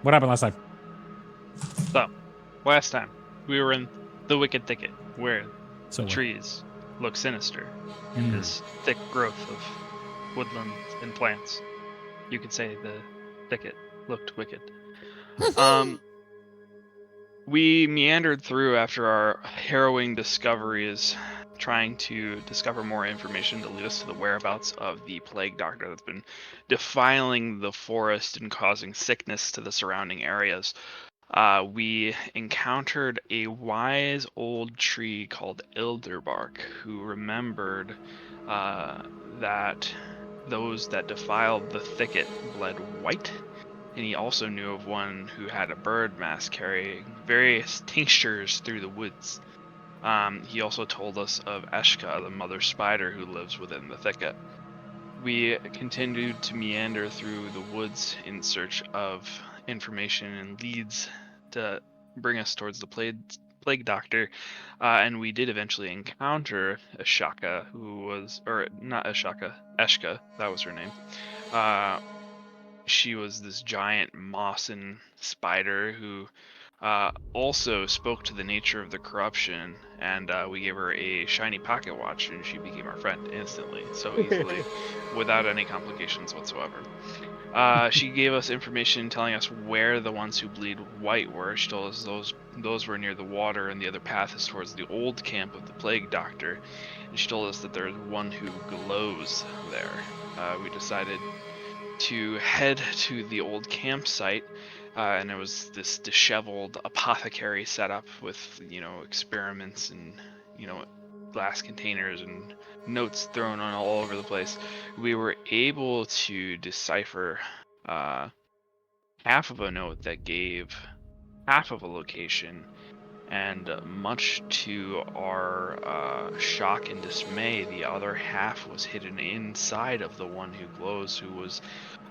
What happened last time? So, last time we were in the Wicked Thicket, where So the what? trees look sinister in this thick growth of woodland and plants. You could say the thicket looked wicked. We meandered through after our harrowing discoveries, trying to discover more information to lead us to the whereabouts of the plague doctor that's been defiling the forest and causing sickness to the surrounding areas. We encountered a wise old tree called Elderbark, who remembered that those that defiled the thicket bled white, and he also knew of one who had a bird mask carrying various tinctures through the woods. He also told us of Eshka, the mother spider who lives within the thicket. We continued to meander through the woods in search of information and leads to bring us towards the plague doctor, and we did eventually encounter Ashaka, who was, or not Ashaka, Eshka, that was her name. She was this giant Mossin spider who also spoke to the nature of the corruption, and we gave her a shiny pocket watch, and she became our friend instantly, so easily, without any complications whatsoever. She gave us information telling us where the ones who bleed white were. She told us those were near the water, and the other path is towards the old camp of the plague doctor. And she told us that there's one who glows there. We decided to head to the old campsite, and it was this disheveled apothecary setup with, experiments and, glass containers and notes thrown on all over the place. We were able to decipher half of a note that gave half of a location, and much to our shock and dismay, the other half was hidden inside of the one who glows, who was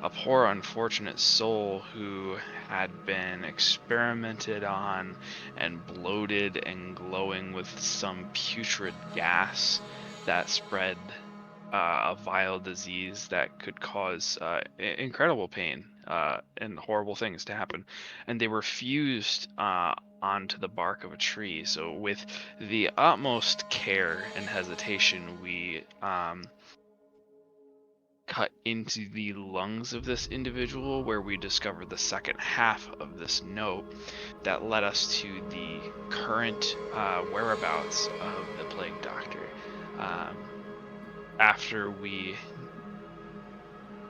a poor unfortunate soul who had been experimented on and bloated and glowing with some putrid gas that spread a vile disease that could cause incredible pain and horrible things to happen. And they were fused onto the bark of a tree. So, with the utmost care and hesitation, we cut into the lungs of this individual, where we discovered the second half of this note that led us to the current whereabouts of the plague doctor. After we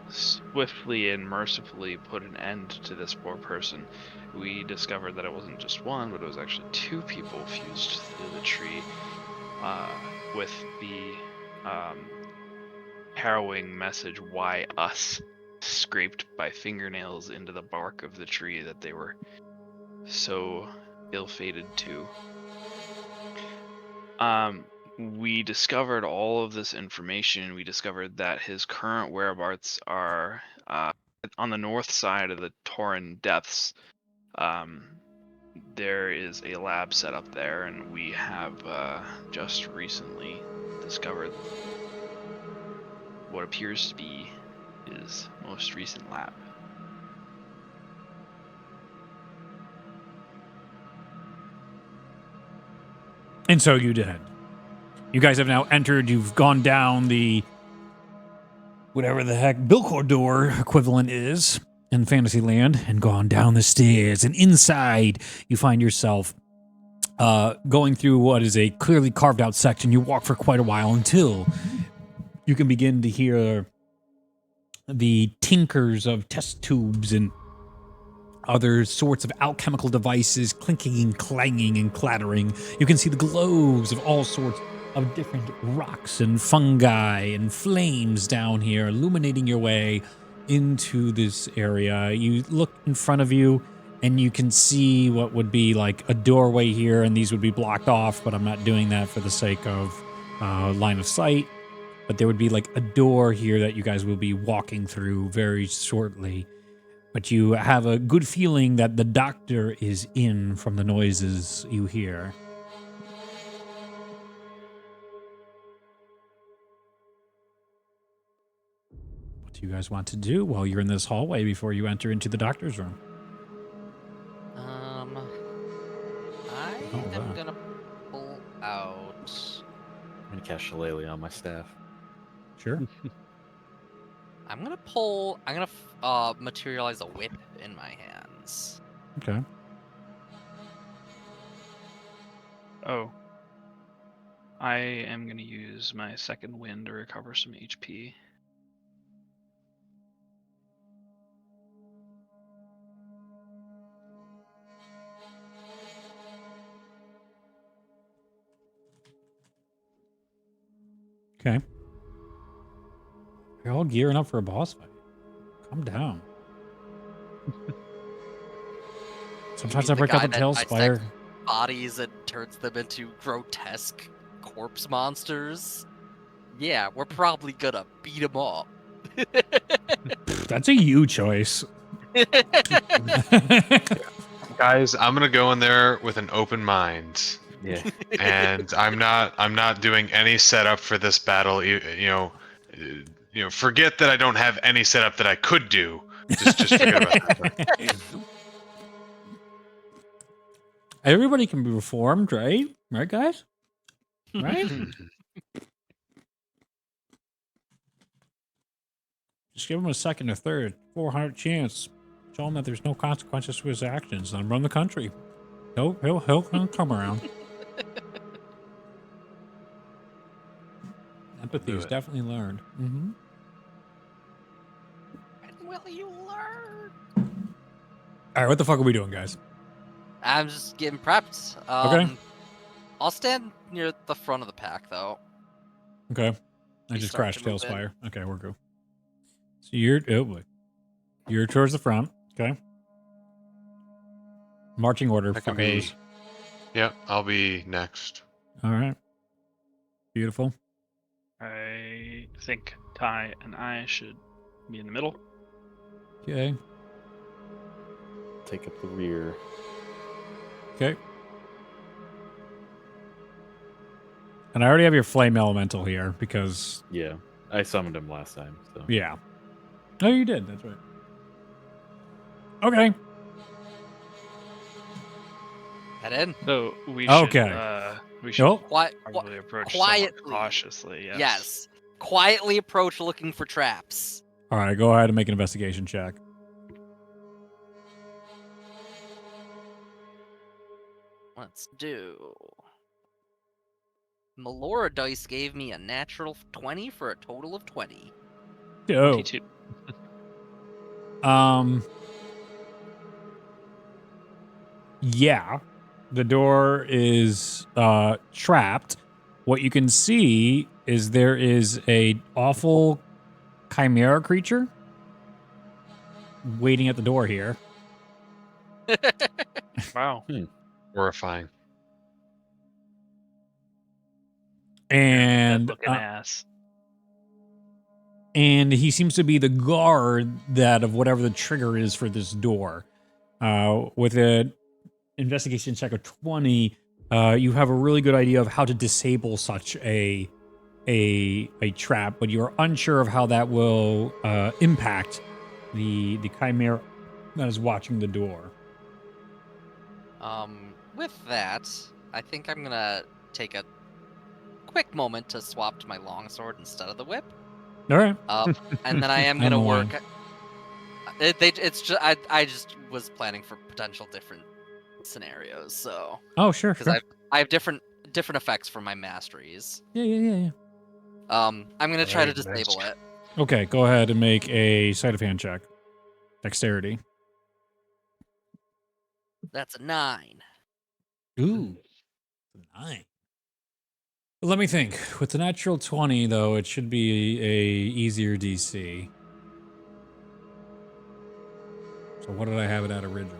swiftly and mercifully put an end to this poor person, we discovered that it wasn't just one, but it was actually two people fused to the tree, with the harrowing message, "Why us?" scraped by fingernails into the bark of the tree that they were so ill-fated to. We discovered all of this information. We discovered that his current whereabouts are on the north side of the Tauren Depths. There is a lab set up there, and we have just recently discovered what appears to be his most recent lab. And so you did. You guys have now entered. You've gone down the whatever the heck Bilkor door equivalent is in Fantasyland, and gone down the stairs. And inside, you find yourself going through what is a clearly carved out section. You walk for quite a while until you can begin to hear the tinkers of test tubes and other sorts of alchemical devices clinking and clanging and clattering. You can see the globes of all sorts of different rocks and fungi and flames down here, illuminating your way into this area. You look in front of you, and you can see what would be like a doorway here, and these would be blocked off, but I'm not doing that for the sake of line of sight. But there would be like a door here that you guys will be walking through very shortly. But you have a good feeling that the doctor is in from the noises you hear. What do you guys want to do while you're in this hallway before you enter into the doctor's room? Oh, I'm wow. gonna pull out. I'm gonna cast Shillelagh on my staff. Sure. I'm gonna materialize a whip in my hands. Okay. Oh. I am going to use my second wind to recover some HP. Okay. You're all gearing up for a boss fight. Calm down. Sometimes mean I the break out guy the that tail dissects spire. Bodies and turns them into grotesque corpse monsters. Yeah, we're probably gonna beat him up. That's a you choice. Guys, I'm gonna go in there with an open mind, Yeah. and I'm not doing any setup for this battle. Forget that I don't have any setup that I could do. Just forget about that. Everybody can be reformed, right? Right, guys? Right? Just give him a second, a third, 400 chance. Show him that there's no consequences to his actions. Let him run the country. He'll come around. Empathy Do is it. definitely learned. Mm-hmm. When will you learn? All right, what the fuck are we doing, guys? I'm just getting prepped. Okay. I'll stand near the front of the pack, though. Okay. I You just start crashed to move in. Tailspire. Okay, we're good. So you're towards the front. Okay. Marching order. That can Fuckos. be. Yep, I'll be next. All right. Beautiful. I think Ty and I should be in the middle. Okay. Take up the rear. Okay. And I already have your flame elemental here because Yeah. I summoned him last time, so. yeah. Oh, you did. That's right. Okay. Head in. So we Okay. should Oh, probably approach quietly. somewhat cautiously. Yes. Quietly approach looking for traps. all right. Go ahead and make an investigation check. Let's do. Melora dice gave me a natural 20 for a total of 20. Oh. 22. Yeah. The door is trapped. What you can see is there is a awful chimera creature waiting at the door here. Wow. Horrifying. And That looking ass. and he seems to be the guard that of whatever the trigger is for this door. With an investigation check of 20, you have a really good idea of how to disable such a trap, but you're unsure of how that will impact the chimera that is watching the door. With that, I think I'm gonna take a quick moment to swap to my longsword instead of the whip. All right. And then I am I gonna know work. why. It's just I just was planning for potential different scenarios, so Oh, sure. because I have different effects for my masteries. Yeah. I'm gonna try to Very nice. disable it. Okay, go ahead and make a sleight of hand check. Dexterity. That's a 9. Ooh. 9. Let me think. With the natural 20, though, it should be a easier DC. So what did I have it at originally?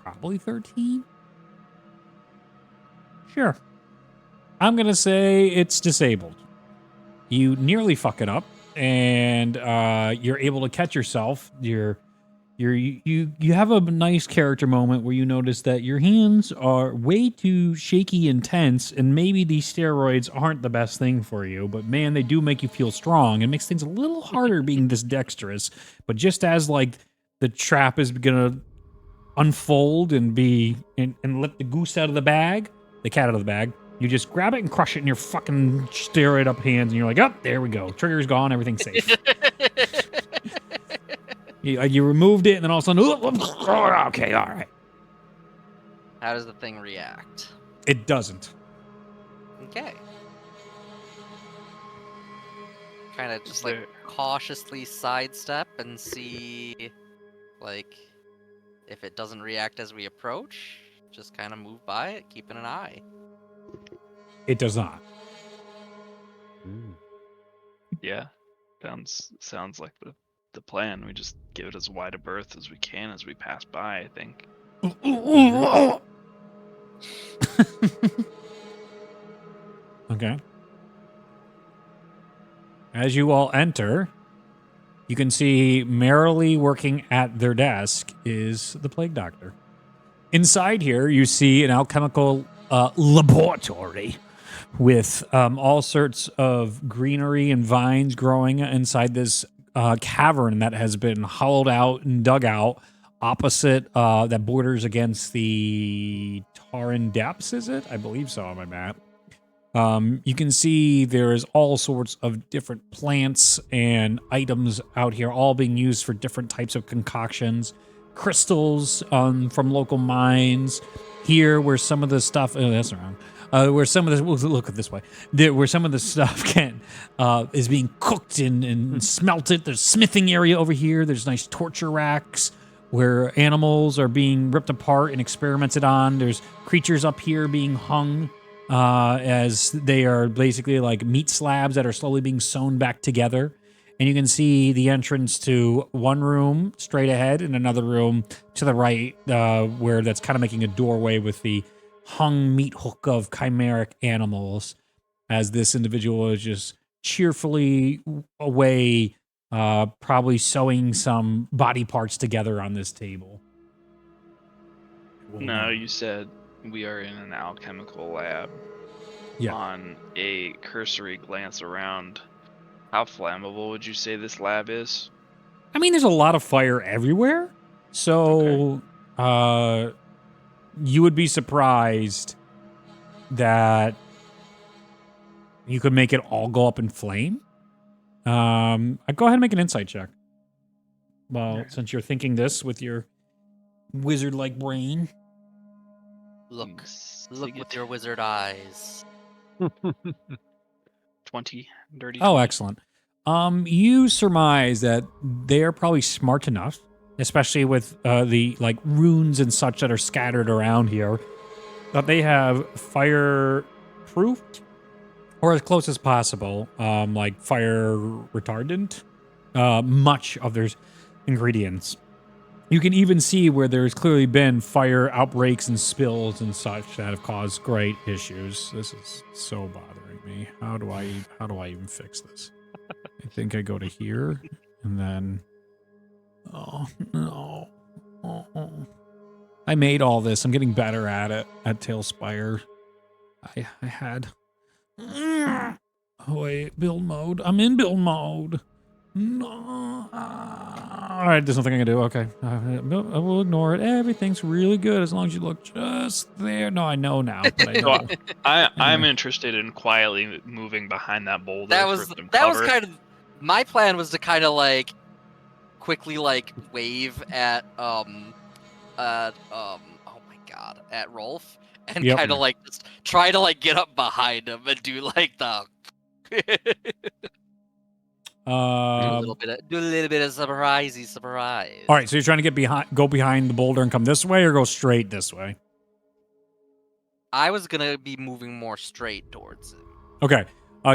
Probably 13? Sure. I'm going to say it's disabled. You nearly fuck it up, and you're able to catch yourself. You have a nice character moment where you notice that your hands are way too shaky and tense, and maybe these steroids aren't the best thing for you, but man, they do make you feel strong. It makes things a little harder being this dexterous, but just as like the trap is gonna unfold and and let the goose out of the bag, the cat out of the bag. You just grab it and crush it in your fucking steroid up hands, and you're like, oh, there we go. Trigger's gone, everything's safe. You removed it, and then all of a sudden, okay, all right. How does the thing react? It doesn't. Okay. Kind of just like There- cautiously sidestep and see, like, if it doesn't react as we approach. Just kind of move by it, keeping an eye. It does not. Yeah, sounds like the plan. We just give it as wide a berth as we can as we pass by, I think. Okay. As you all enter, you can see merrily working at their desk is the plague doctor. Inside here, you see an alchemical laboratory with all sorts of greenery and vines growing inside this cavern that has been hollowed out and dug out opposite that borders against the Taran Depths, is it? I believe so on my map. You can see there's all sorts of different plants and items out here, all being used for different types of concoctions. Crystals from local mines. Here, where some of the stuff, oh, that's wrong. Where some of this, we'll look at this way. Where some of the stuff is being cooked and smelted. There's smithing area over here. There's nice torture racks where animals are being ripped apart and experimented on. There's creatures up here being hung as they are basically like meat slabs that are slowly being sewn back together. And you can see the entrance to one room straight ahead and another room to the right where that's kind of making a doorway with the hung meat hook of chimeric animals as this individual is just cheerfully away, probably sewing some body parts together on this table. No, you said we are in an alchemical lab. Yeah. On a cursory glance around, how flammable would you say this lab is? I mean, there's a lot of fire everywhere. So you would be surprised that you could make it all go up in flame. I'd go ahead and make an insight check. Well, since you're thinking this with your wizard-like brain. Look Sig with it. your wizard eyes. 20, dirty. Oh, 20. excellent. You surmise that they're probably smart enough, especially with the like runes and such that are scattered around here, that they have fire-proof or as close as possible, like fire retardant, much of their ingredients. You can even see where there's clearly been fire outbreaks and spills and such that have caused great issues. This is so bothering me. How do I even fix this? I think I go to here and then, oh no. Oh. I made all this. I'm getting better at it at Tailspire. I had. Oh, wait, build mode. I'm in build mode. No. All right, there's nothing I can do. Okay. I will ignore it. Everything's really good as long as you look just there. No, I know now, but I know. I'm interested in quietly moving behind that boulder. That for was some that was cover. kind of my plan was to kind of like quickly like wave at oh my god, at Rolf and Yep. kind of like just try to like get up behind him and do like the do a little bit of surprise. All right, so you're trying to go behind the boulder and come this way, or go straight this way? I was gonna be moving more straight towards it. Okay,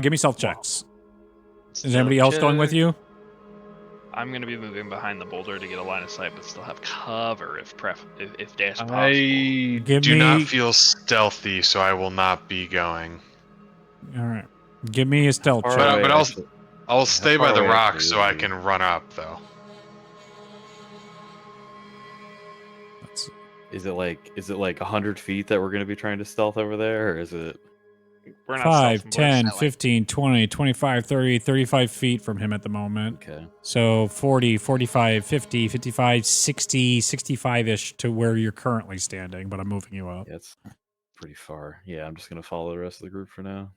give me stealth checks. Is anybody else going with you? I'm gonna be moving behind the boulder to get a line of sight, but still have cover if that's possible. I Give do me- not feel stealthy, so I will not be going. All right, give me a stealth Far check. away. But I'll stay far by the away rock actually so would I be? can run up, though. Let's see. Is it like 100 feet that we're gonna be trying to stealth over there, or is it? We're not 5, self-employed. 10, I like- 15, 20, 25, 30, 35 feet from him at the moment. Okay. So 40, 45, 50, 55, 60, 65-ish to where you're currently standing, but I'm moving you up. Yeah, it's pretty far. Yeah, I'm just gonna follow the rest of the group for now.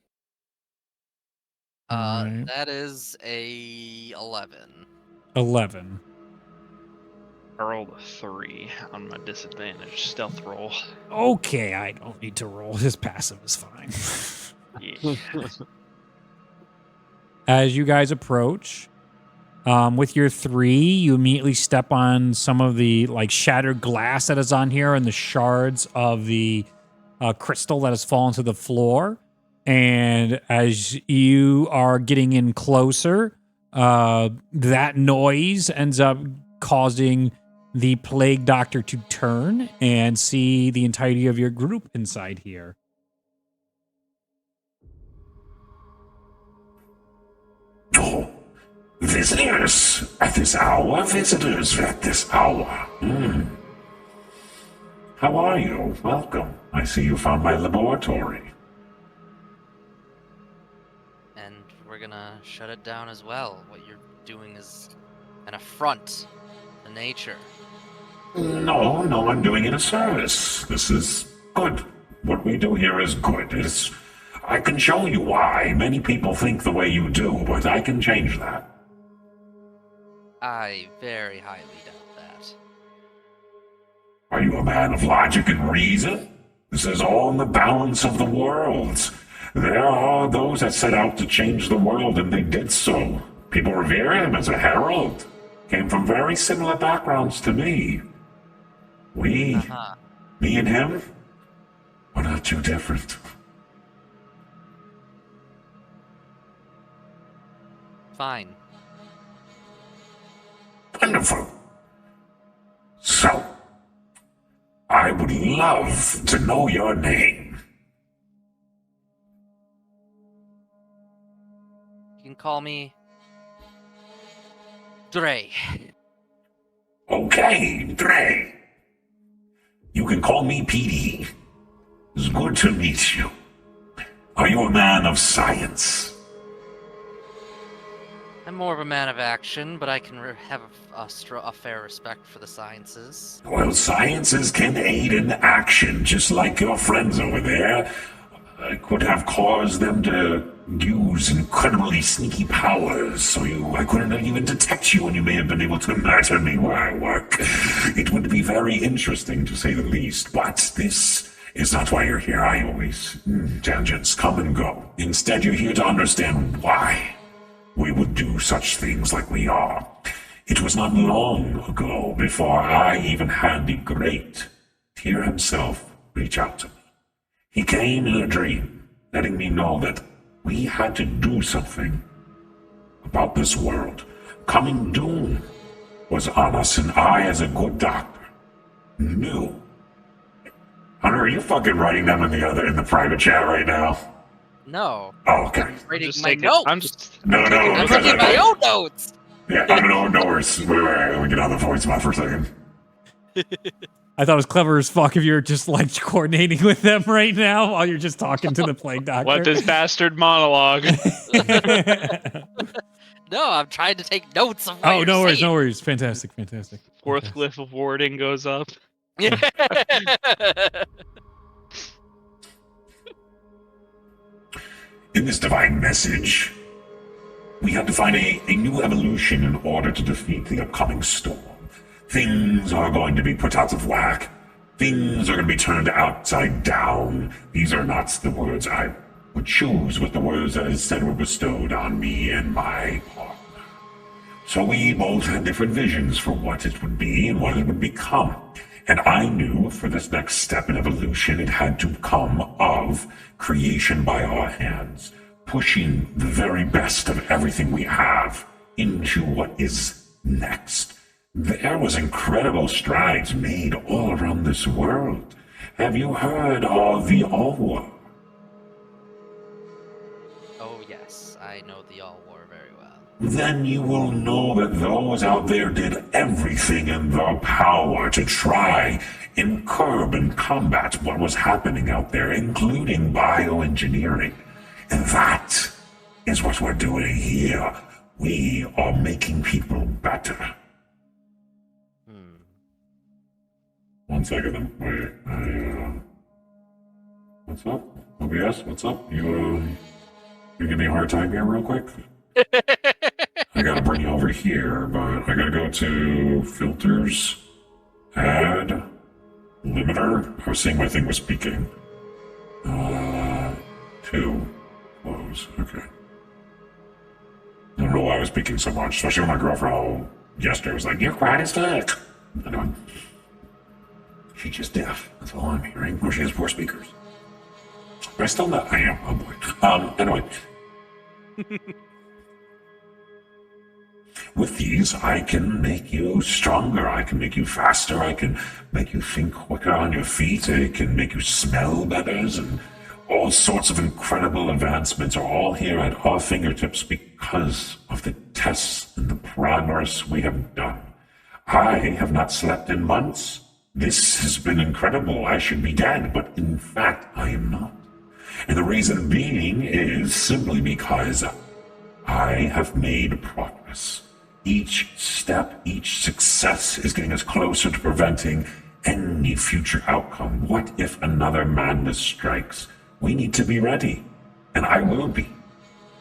Alright. That is a 11. 11. I rolled a 3 on my disadvantage stealth roll. Okay, I don't need to roll. His passive is fine. Yeah. As you guys approach, with your 3, you immediately step on some of the like shattered glass that is on here and the shards of the crystal that has fallen to the floor. And as you are getting in closer, that noise ends up causing the plague doctor to turn and see the entirety of your group inside here. Oh, visitors at this hour, visitors at this hour. How are you? Welcome. I see you found my laboratory. And we're gonna shut it down as well. What you're doing is an affront to nature. No, I'm doing it a service. This is good. What we do here is good. I can show you why. Many people think the way you do, but I can change that. I very highly doubt that. Are you a man of logic and reason? This is all in the balance of the worlds. There are those that set out to change the world, and they did so. People revere him as a herald. Came from very similar backgrounds to me. Me and him, we're not too different. Fine. Wonderful. So, I would love to know your name. You can call me Dre. Okay, Dre. You can call me PD. It's good to meet you. Are you a man of science? I'm more of a man of action, but I can have a fair respect for the sciences. Well, sciences can aid in action, just like your friends over there. I could have caused them to use incredibly sneaky powers, so I couldn't even detect you, and you may have been able to murder me where I work. It would be very interesting, to say the least, but this is not why you're here. I always... tangents come and go. Instead, you're here to understand why we would do such things like we are. It was not long ago, before I even had the great Tyr himself reach out to me. He came in a dream, letting me know that we had to do something about this world. Coming doom was on us, and I, as a good doctor, knew. Hunter, are you fucking writing them in the private chat right now? No. Oh, okay. I'm writing Just my take it. notes. I'm just No, I'm because writing my own notes. Yeah, I don't know. No worries. Wait, let me get out of the voice spot for a second. I thought it was clever as fuck if you're just like coordinating with them right now while you're just talking to the plague doctor. let this bastard monologue. No, I'm trying to take notes of what Oh, you're no worries, saying. no worries. Fantastic, fantastic. Fourth glyph of warding goes up. In this divine message, we had to find a new evolution in order to defeat the upcoming storm. Things are going to be put out of whack. Things are going to be turned upside down. These are not the words I would choose, but the words that instead were bestowed on me and my partner. So we both had different visions for what it would be and what it would become. And I knew for this next step in evolution, it had to come of creation by our hands, pushing the very best of everything we have into what is next. There was incredible strides made all around this world. Have you heard of the All War? Oh yes, I know the All War very well. then you will know that those out there did everything in their power to try and curb and combat what was happening out there, including bioengineering. And that is what we're doing here. We are making people better. Hmm. 1 second. Wait. What's up? OBS, what's up? You give me a hard time here real quick? I gotta bring you over here, but I gotta go to filters, add, limiter. I was saying my thing was speaking. 2, close, okay. I don't know why I was speaking so much, especially when my girlfriend yesterday was like, "You're quiet as fuck." I know. She's just deaf. That's all I'm hearing. Or she has 4 speakers. But I still not. I am. Oh boy. Anyway. With these, I can make you stronger. I can make you faster. I can make you think quicker on your feet. I can make you smell better. And all sorts of incredible advancements are all here at our fingertips because of the tests and the progress we have done. I have not slept in months. This has been incredible. I should be dead, but in fact, I am not. And the reason being is simply because I have made progress. Each step, each success is getting us closer to preventing any future outcome. What if another madness strikes? We need to be ready, and I will be.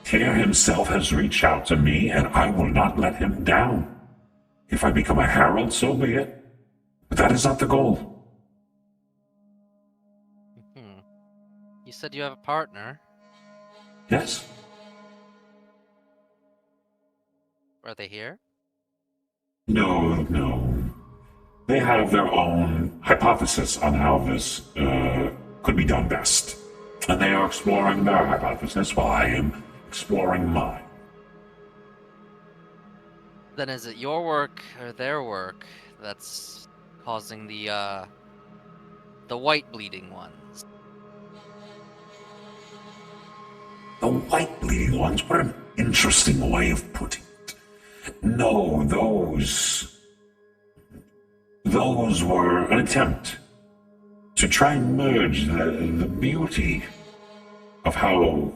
Tyr himself has reached out to me, and I will not let him down. If I become a herald, so be it. But that is not the goal. You said you have a partner. Yes? Are they here? No. They have their own hypothesis on how this could be done best. And they are exploring their hypothesis while I am exploring mine. Then is it your work or their work that's causing the white bleeding ones? The white bleeding ones, what an interesting way of putting it. No, those were an attempt to try and merge the beauty of how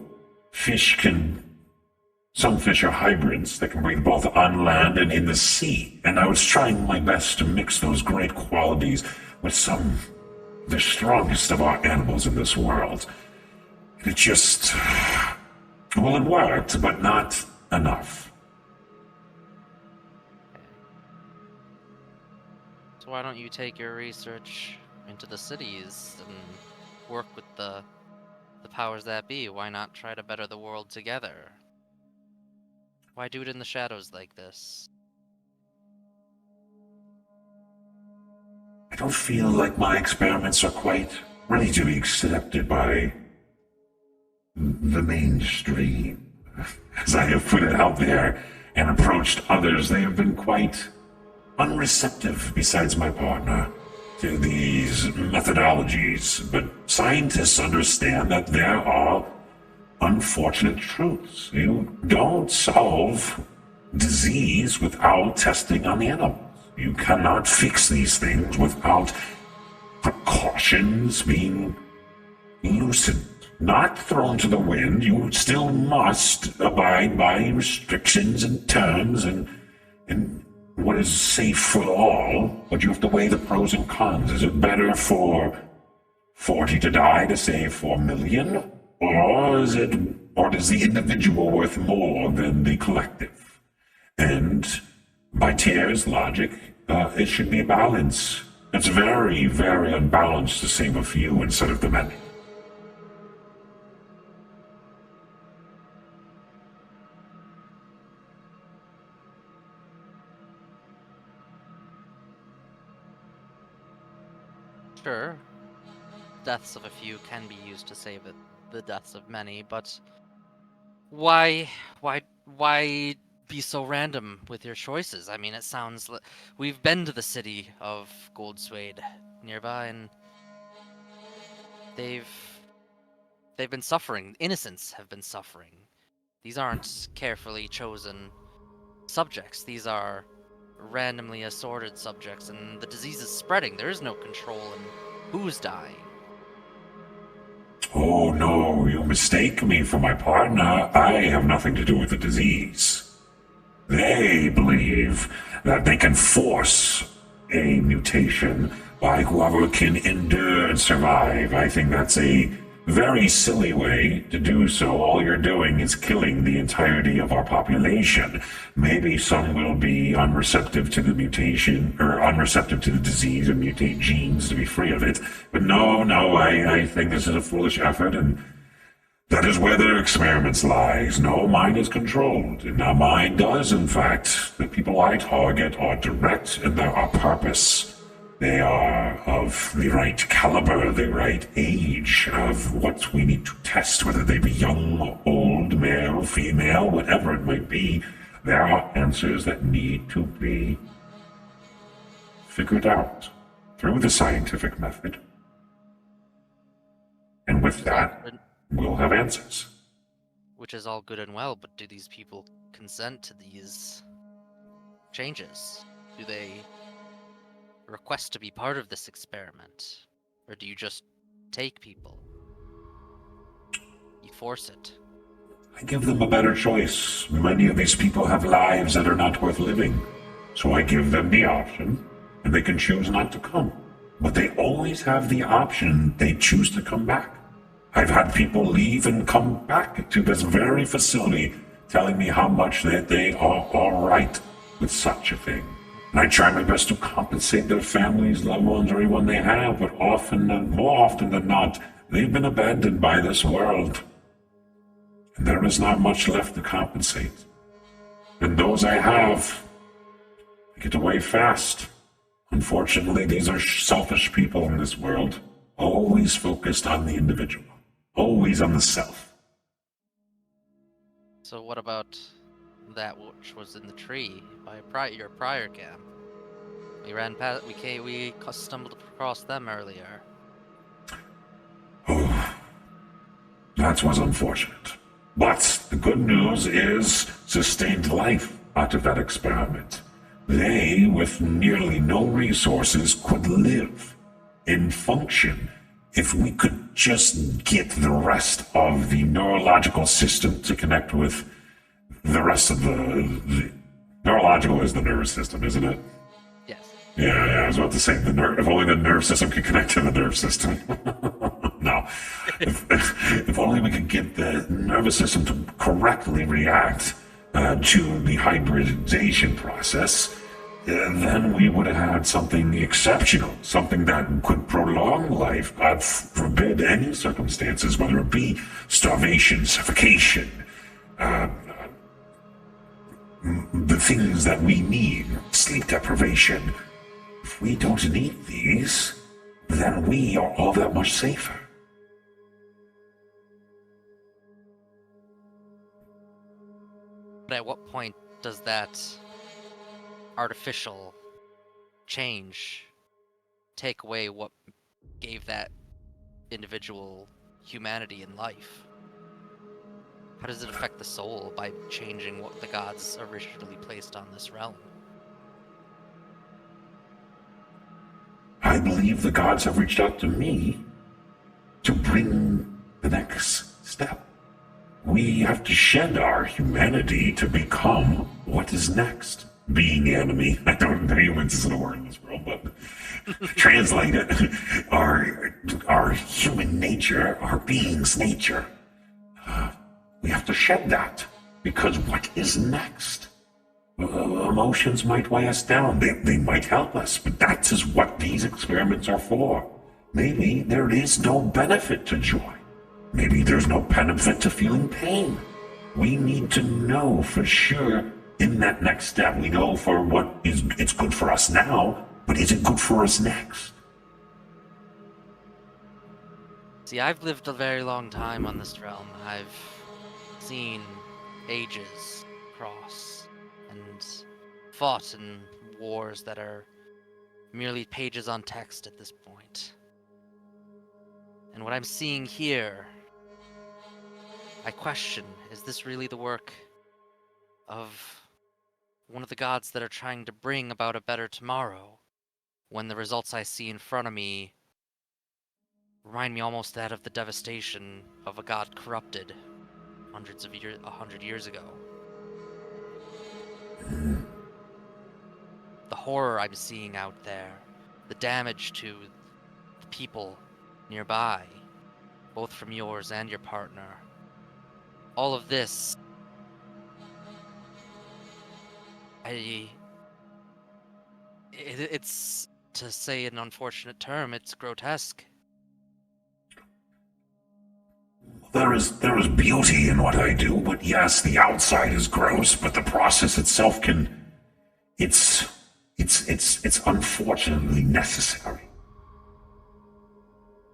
some fish are hybrids that can breathe both on land and in the sea. And I was trying my best to mix those great qualities with the strongest of our animals in this world. It just, well, it worked, but not enough. So why don't you take your research into the cities and work with the powers that be? Why not try to better the world together? Why do it in the shadows like this? I don't feel like my experiments are quite ready to be accepted by the mainstream. As I have put it out there and approached others, they have been quite unreceptive, besides my partner, to these methodologies. But scientists understand that there are unfortunate truths. You don't solve disease without testing on the animals. You cannot fix these things without precautions being loosened. Not thrown to the wind. You still must abide by restrictions and terms and what is safe for all, but you have to weigh the pros and cons. Is it better for 40 to die to save 4 million? Or is the individual worth more than the collective? And by Tyr's logic, it should be a balance. It's very, very unbalanced to save a few instead of the many. Sure, deaths of a few can be used to save the deaths of many, but why be so random with your choices? I mean, it sounds like we've been to the city of Goldswade nearby, and they've been suffering. Innocents have been suffering. These aren't carefully chosen subjects. These are randomly assorted subjects, and the disease is spreading. There is no control in who's dying. Oh no, you mistake me for my partner. I have nothing to do with the disease. They believe that they can force a mutation by whoever can endure and survive. I think that's a very silly way to do so. All you're doing is killing the entirety of our population. Maybe some will be unreceptive to the mutation, or unreceptive to the disease and mutate genes to be free of it. But no, I think this is a foolish effort, and that is where their experiments lies. No, mine is controlled. And now mine does, in fact. The people I target are direct and they are purpose. They are of the right caliber, the right age of what we need to test, whether they be young, old, male, female, whatever it might be. There are answers that need to be figured out through the scientific method. And with that, we'll have answers. Which is all good and well, but do these people consent to these changes? Do they request to be part of this experiment? Or do you just take people? You force it. I give them a better choice. Many of these people have lives that are not worth living. So I give them the option, and they can choose not to come. But they always have the option. They choose to come back. I've had people leave and come back to this very facility telling me how much that they are all right with such a thing. And I try my best to compensate their families, loved ones, or anyone they have, but more often than not, they've been abandoned by this world. And there is not much left to compensate. And those I have, I get away fast. Unfortunately, these are selfish people in this world, always focused on the individual, always on the self. So what about that which was in the tree by your prior camp? We ran past. We stumbled across them earlier. Oh, that was unfortunate. But the good news is sustained life out of that experiment. They, with nearly no resources, could live and function if we could just get the rest of the neurological system to connect with the rest of the neurological is the nervous system, isn't it? Yes. Yeah, I was about to say if only the nerve system could connect to the nerve system. No. If only we could get the nervous system to correctly react to the hybridization process, then we would have had something exceptional, something that could prolong life, God forbid any circumstances, whether it be starvation, suffocation, the things that we need, sleep deprivation. If we don't need these, then we are all that much safer. But at what point does that artificial change take away what gave that individual humanity in life? How does it affect the soul by changing what the gods originally placed on this realm? I believe the gods have reached out to me to bring the next step. We have to shed our humanity to become what is next. Being enemy. I don't know humans isn't a word in this world, but translate it. Our human nature, our being's nature. We have to shed that, because what is next? Emotions might weigh us down. They might help us, but that is what these experiments are for. Maybe there is no benefit to joy. Maybe there's no benefit to feeling pain. We need to know for sure in that next step. We know for what it's good for us now, but is it good for us next? See, I've lived a very long time on this realm. I've seen ages cross and fought in wars that are merely pages on text at this point. And what I'm seeing here, I question, is this really the work of one of the gods that are trying to bring about a better tomorrow, when the results I see in front of me remind me almost that of the devastation of a god corrupted 100 years ago. The horror I'm seeing out there, the damage to the people nearby, both from yours and your partner. All of this, it's, to say an unfortunate term, it's grotesque. There is beauty in what I do, but yes, the outside is gross, but the process itself it's unfortunately necessary.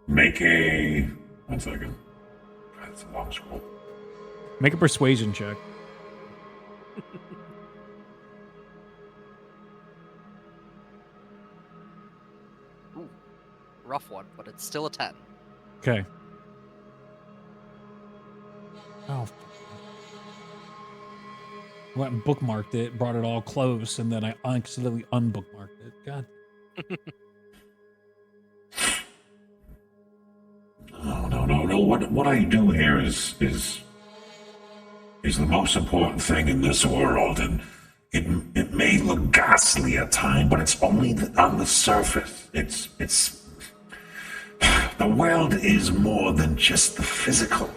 One second. That's a long scroll. Make a persuasion check. Ooh, rough one, but it's still a 10. Okay. Oh. Went and bookmarked it, brought it all close, and then I accidentally unbookmarked it. God. No. What I do here is the most important thing in this world, and it may look ghastly at times, but it's only on the surface. It's the world is more than just the physical.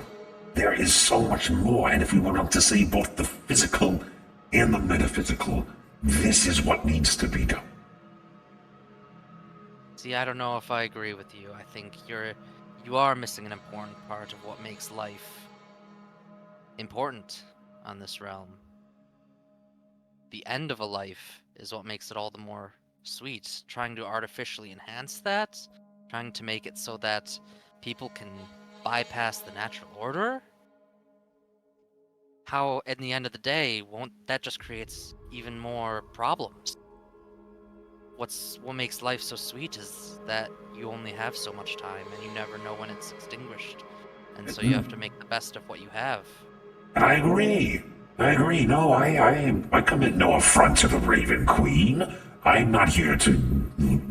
There is so much more, and if we want to say both the physical and the metaphysical, this is what needs to be done. See, I don't know if I agree with you. I think you are missing an important part of what makes life important on this realm. The end of a life is what makes it all the more sweet. Trying to artificially enhance that, trying to make it so that people can bypass the natural order. How, in the end of the day, won't that just creates even more problems? What makes life so sweet is that you only have so much time, and you never know when it's extinguished, and so you have to make the best of what you have. I agree. No, I commit no affront to the Raven Queen. I'm not here to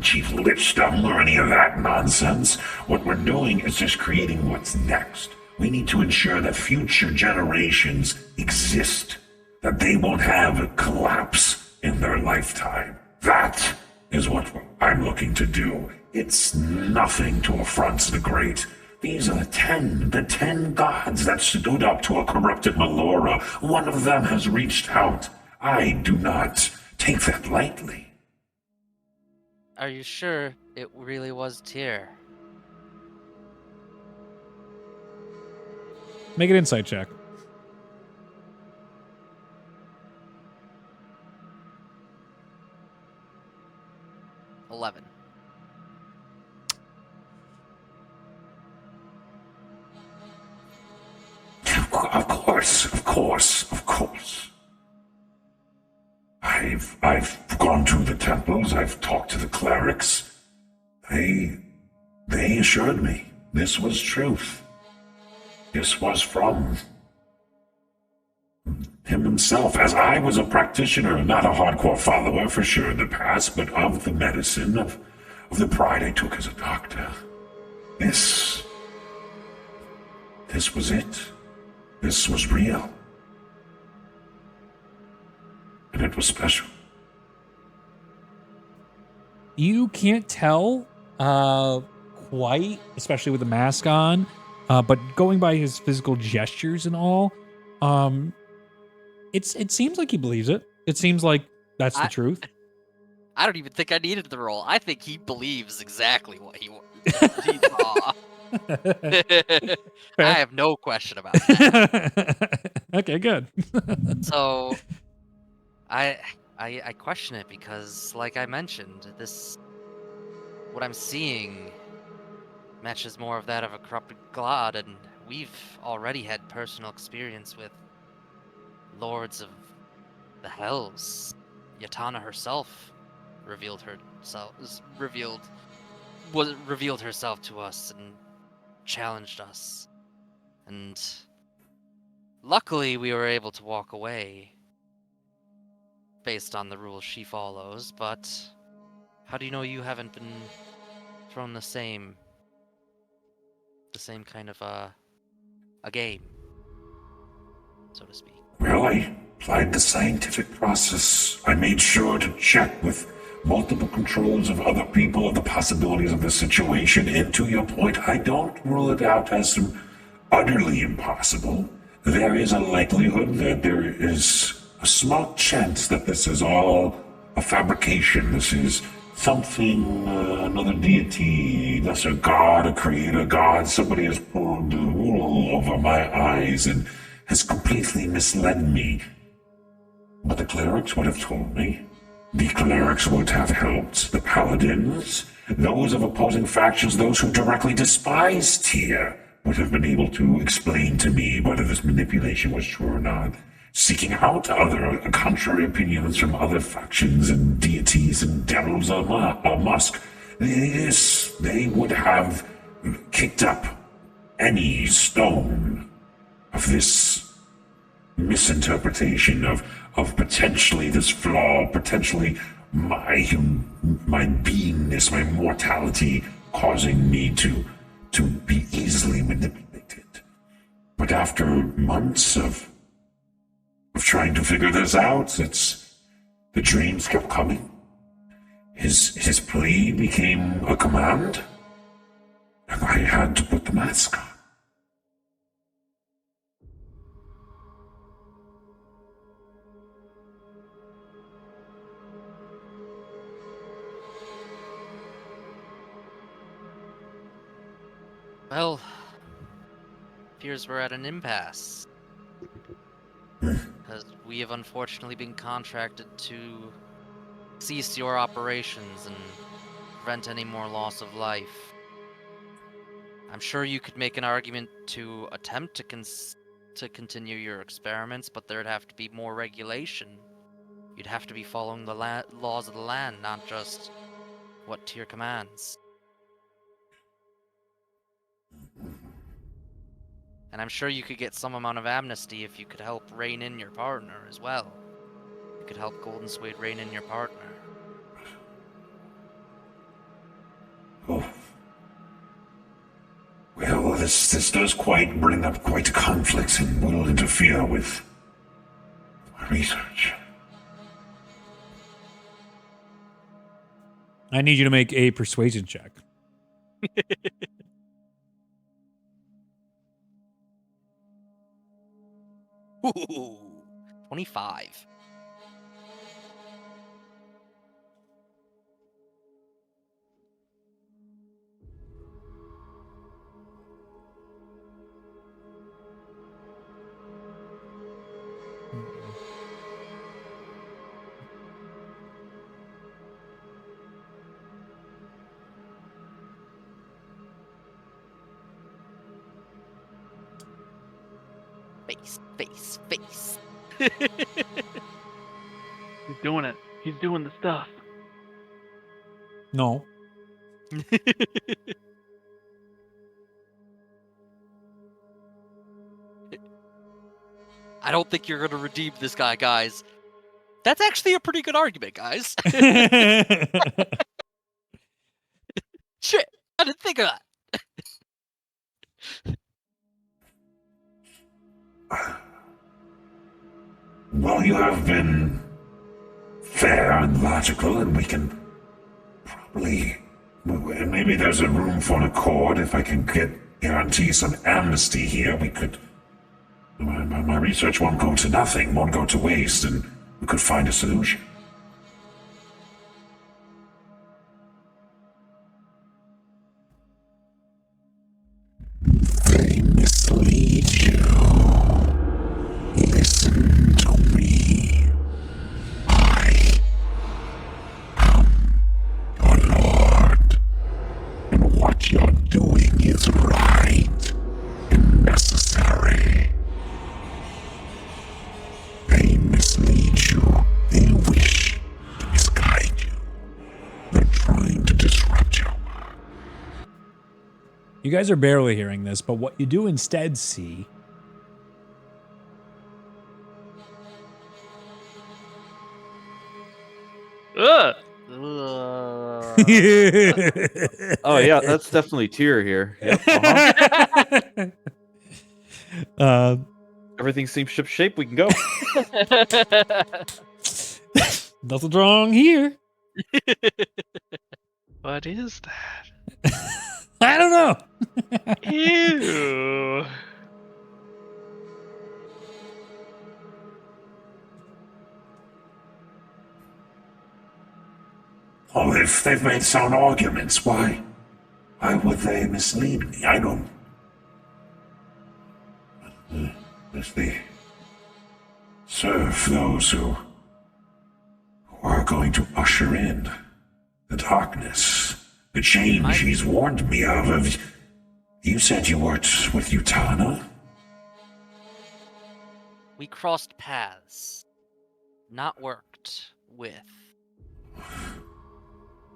chief lichdom or any of that nonsense. What we're doing is just creating what's next. We need to ensure that future generations exist, that they won't have a collapse in their lifetime. That is what I'm looking to do. It's nothing to affront the great. These are the ten gods that stood up to a corrupted Melora. One of them has reached out. I do not take that lightly. Are you sure it really was Tyr? Make an insight check. $11. Of course. I've gone to the temples, I've talked to the clerics. They assured me this was truth. This was from him himself, as I was a practitioner, not a hardcore follower for sure in the past, but of the medicine, of the pride I took as a doctor. This was it. This was real. And it was special. You can't tell quite, especially with the mask on, but going by his physical gestures and all, it seems like he believes it. It seems like that's the truth. I don't even think I needed the roll. I think he believes exactly what he saw. I have no question about that. Okay, good. So, I question it because, like I mentioned, what I'm seeing matches more of that of a corrupted god, and we've already had personal experience with lords of the hells. Yatana herself revealed herself to us and challenged us, and luckily we were able to walk away. based on the rules she follows, but how do you know you haven't been thrown the same kind of a game, so to speak? Well, I applied the scientific process. I made sure to check with multiple controls of other people of the possibilities of the situation. And to your point, I don't rule it out as utterly impossible. There is a likelihood that there is a small chance that this is all a fabrication. This is something, another deity, lesser god, a creator god. Somebody has pulled the wool over my eyes and has completely misled me. But the clerics would have told me. The clerics would have helped. The paladins, those of opposing factions, those who directly despised Tyr, would have been able to explain to me whether this manipulation was true or not. Seeking out other contrary opinions from other factions and deities and devils of Musk, they would have kicked up any stone of this misinterpretation of potentially this flaw, potentially my beingness, my mortality, causing me to be easily manipulated. But after months of trying to figure this out, the dreams kept coming. His plea became a command, and I had to put the mask on. Well, appears we're at an impasse. Because we have unfortunately been contracted to cease your operations and prevent any more loss of life. I'm sure you could make an argument to attempt to continue your experiments, but there'd have to be more regulation. You'd have to be following the laws of the land, not just what Tyr commands. And I'm sure you could get some amount of amnesty if you could help rein in your partner as well. You could help Golden Suede rein in your partner. Oh. Well, this does bring up quite a conflict and will interfere with my research. I need you to make a persuasion check. Ooh, 25. Face. He's doing it. He's doing the stuff. No. I don't think you're gonna redeem this guy, guys. That's actually a pretty good argument, guys. Shit, I didn't think of that. Well, you have been fair and logical, and we can probably... Maybe there's a room for an accord. If I can guarantee some amnesty here, we could... My research won't go to nothing, won't go to waste, and we could find a solution. They mislead you. Listen to me. I am your lord, and what you're doing is right and necessary. They mislead you. They wish to misguide you. They're trying to disrupt you. You guys are barely hearing this, but what you do instead see Ugh! Ugh. Oh yeah, that's definitely Tyr here. Yep. Uh-huh. uh, Everything seems ship shape. We can go. nothing wrong here. What is that? I don't know. Ew. Oh, they've made sound arguments. Why would they mislead me? I don't. If they serve those who are going to usher in the darkness, the change he's warned me of. You said you worked with Utana? We crossed paths, not worked with.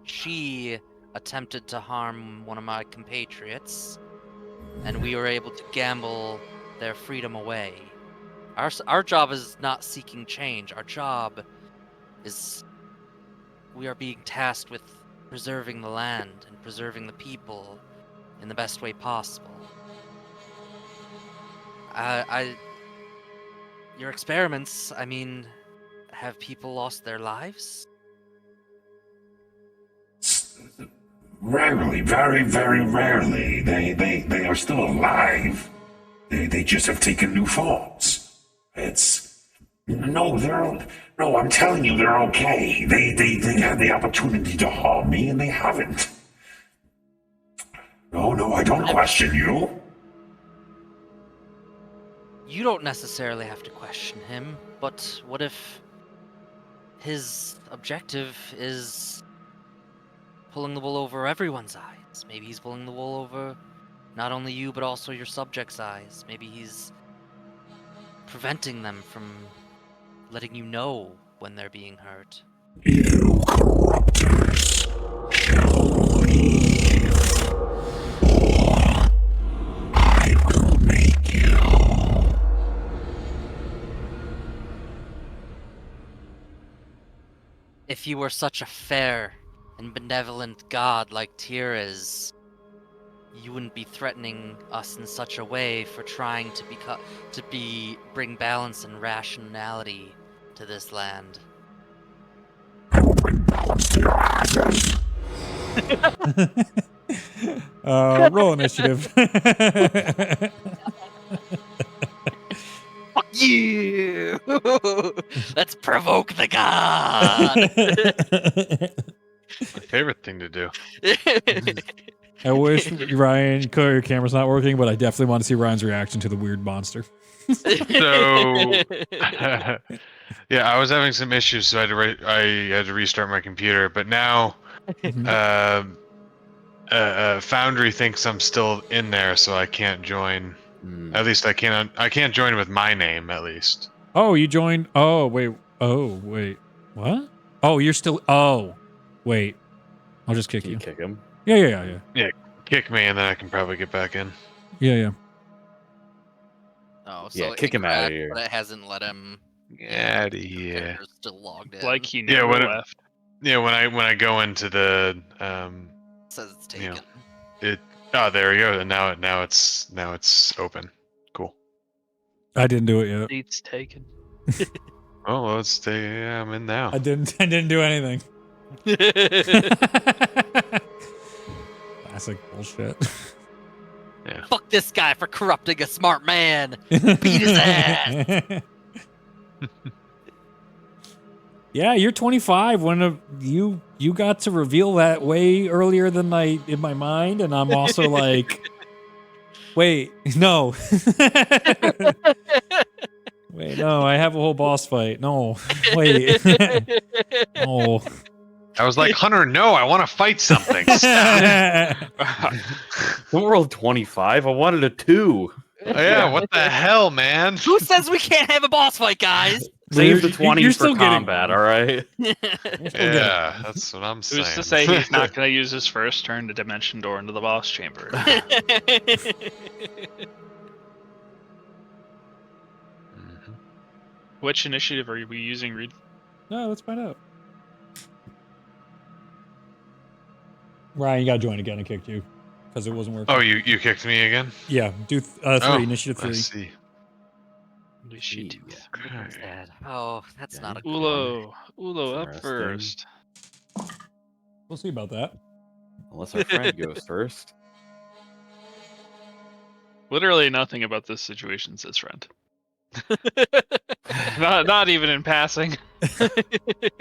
She attempted to harm one of my compatriots, and we were able to gamble their freedom away. Our job is not seeking change. Our job is we are being tasked with preserving the land and preserving the people in the best way possible. Your experiments, I mean, have people lost their lives? Rarely, very, very rarely. They are still alive. They just have taken new forms. No, I'm telling you, they're okay. They had the opportunity to harm me, and they haven't. No, I don't question you. You don't necessarily have to question him, but what if his objective is pulling the wool over everyone's eyes? Maybe he's pulling the wool over not only you, but also your subjects' eyes. Maybe he's preventing them from letting you know when they're being hurt. You corruptors shall leave, or I will make you. If you were such a fair and benevolent god like Tyrs, you wouldn't be threatening us in such a way for trying to bring balance and rationality to this land. I will bring balance to your asses. Roll initiative. Fuck you! Let's provoke the god! My favorite thing to do. I wish Ryan, your camera's not working, but I definitely want to see Ryan's reaction to the weird monster. So, yeah, I was having some issues, so I had to restart my computer. But now, Foundry thinks I'm still in there, so I can't join. At least I can't join with my name. At least. Oh, you joined. Oh, wait. What? Oh, you're still. Oh, wait. I'll just kick Can you. you kick him? Yeah. Yeah, kick me, and then I can probably get back in. Yeah. Oh, so Yeah, kick him outta here. But it hasn't let him. Yeah, yeah. Character's still logged in. Like he Yeah, never when left. Yeah, when I go into the It says it's you taken. know, oh, there we go. And now it's open. Cool. I didn't do it yet. Seats taken. Oh, well, yeah, I'm in now. I didn't do anything. Classic bullshit. Yeah. Fuck this guy for corrupting a smart man. Beat his ass. Yeah, you're 25. When you got to reveal that way earlier than I in my mind, and I'm also like, wait, no. Wait, no, I have a whole boss fight. No, wait. No. I was like, Hunter, no, I want to fight something. Don't roll 25. I wanted a 2. Yeah, what the hell, man? Who says we can't have a boss fight, guys? Save the 20s you're for still getting combat, all right? Yeah, that's what I'm saying. Who's to say he's not going to use his first turn to dimension door into the boss chamber? Mhm. Which initiative are we using, Reed? No, let's find out. Ryan, you got to join again. I kicked you because it wasn't working. Oh, you kicked me again? Yeah, do 3, Oh, initiative I 3. see. Shit. Okay. Dad. Oh, that's Yeah, not a you- good one. Ulo up Interesting. first. We'll see about that. Unless our friend goes first. Literally nothing about this situation says friend. Not even in passing.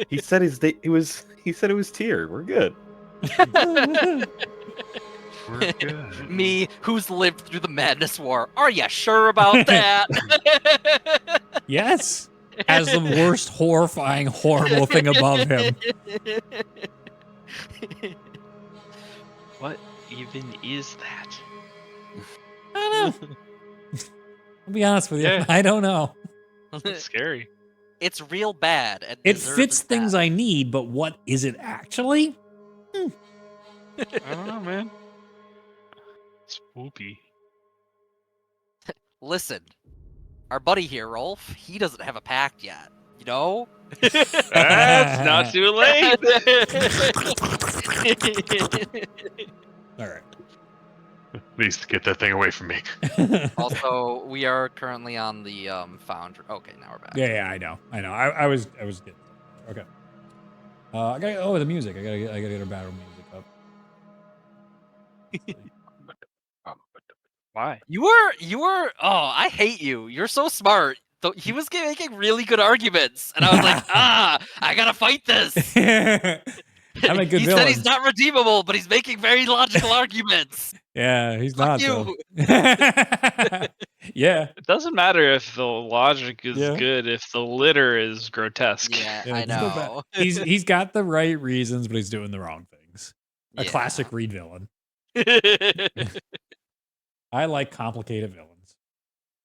He said he said it was Tyr. We're good. We're good. Me, who's lived through the Madness War. Are you sure about that? Yes. As the worst, horrifying, horrible thing above him. What even is that? I don't know. I'll be honest with you. Yeah. I don't know. That's scary. It's real bad. And It deserves fits things that. I need, but what is it actually? I don't know, man. Spoopy. Listen, our buddy here, Rolf, he doesn't have a pact yet. You know? That's not too late. All right. Please get that thing away from me. Also, we are currently on the foundry. Okay, now we're back. Yeah, I know. I was getting okay. I gotta the music. I gotta get a battle music up. Why? You were. Oh, I hate you. You're so smart. He was making really good arguments, and I was like, I gotta fight this. I'm a good he villain. said he's not redeemable, but he's making very logical arguments. Yeah, he's Fuck not. you. Yeah. It doesn't matter if the logic is Yeah. good if the litter is grotesque. Yeah, Yeah, I it's still bad. know. He's got the right reasons, but he's doing the wrong things. A Yeah. classic Reed villain. I like complicated villains.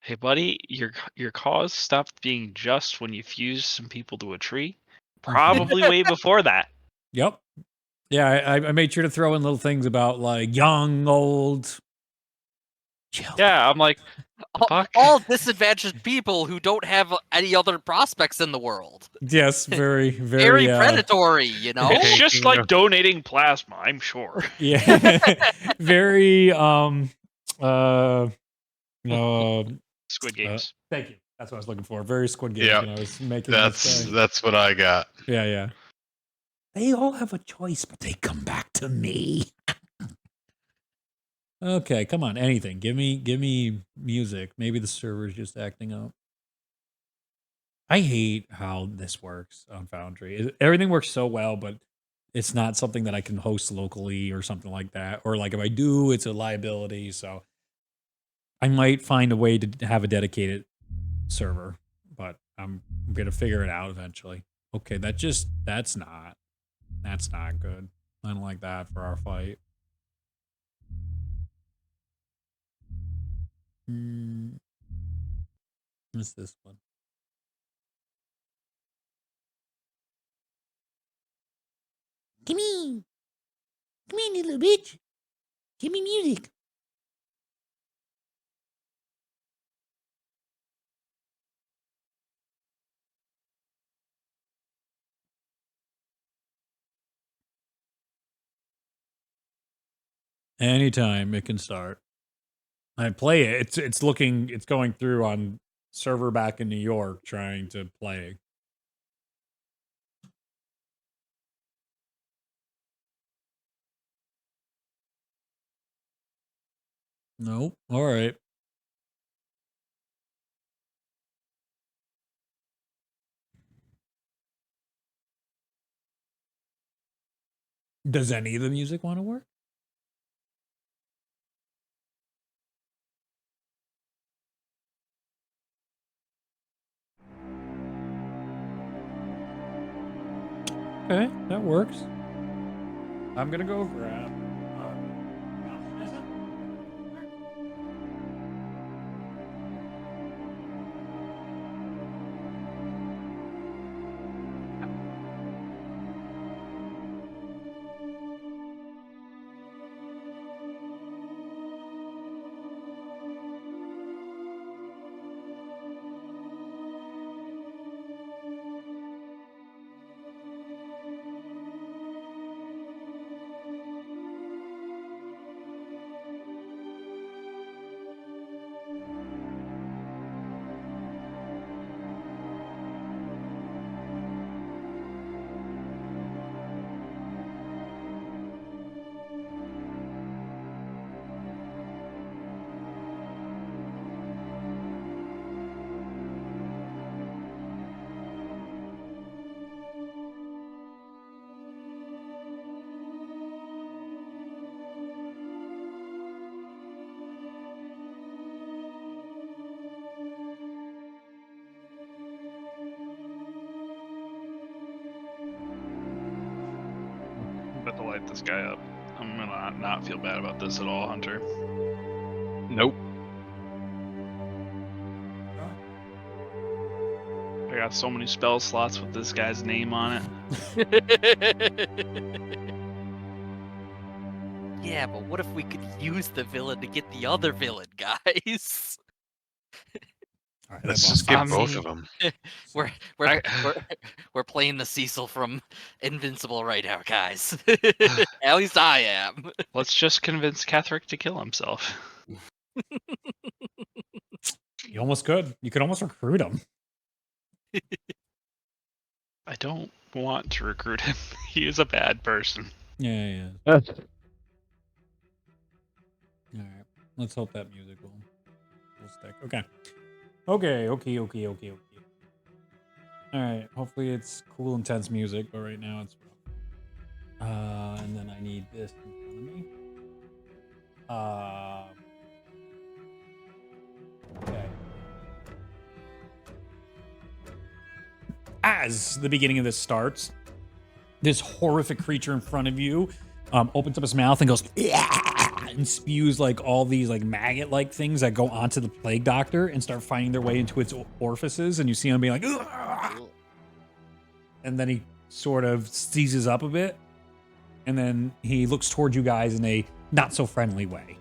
Hey, buddy, your cause stopped being just when you fused some people to a tree. Probably way before that. Yep. Yeah, I made sure to throw in little things about like young, old. Children. Yeah, I'm like, fuck. all disadvantaged people who don't have any other prospects in the world. Yes, very, very, Very predatory, you know? It's just like donating plasma, I'm sure. Yeah, very Squid Games. thank you. That's what I was looking for. Very Squid Games. Yeah, when I was making this guy. That's what I got. Yeah. They all have a choice, but they come back to me. Okay, come on, anything. Give me music. Maybe the server's just acting up. I hate how this works on Foundry. Everything works so well, but it's not something that I can host locally or something like that. Or like if I do, it's a liability. So I might find a way to have a dedicated server, but I'm gonna figure it out eventually. Okay, that's not good. I don't like that for our fight. What's this one? Come in, you little bitch. Give me music. Anytime it can start. I play it. It's going through on server back in New York trying to play. Nope. All right. Does any of the music want to work? Okay, that works. I'm gonna go grab. light this guy up. I'm gonna not feel bad about this at all, Hunter. Nope. I got so many spell slots with this guy's name on it. Yeah, but what if we could use the villain to get the other villain, guys? All right, Let's that just bomb's get I both mean- of them. We're we're playing the Cecil from Invincible right now, guys. At least I am. Let's just convince Catherick to kill himself. You almost could. You could almost recruit him. I don't want to recruit him. He is a bad person. Yeah. All right. Let's hope that music will stick. Okay. Okay. All right. Hopefully it's cool, intense music, but right now it's rough. And then I need this in front of me. Okay. As the beginning of this starts, this horrific creature in front of you opens up his mouth and goes and spews like all these like maggot-like things that go onto the plague doctor and start finding their way into its orifices, and you see him being like, "Ugh!" And then he sort of seizes up a bit, and then he looks towards you guys in a not so friendly way.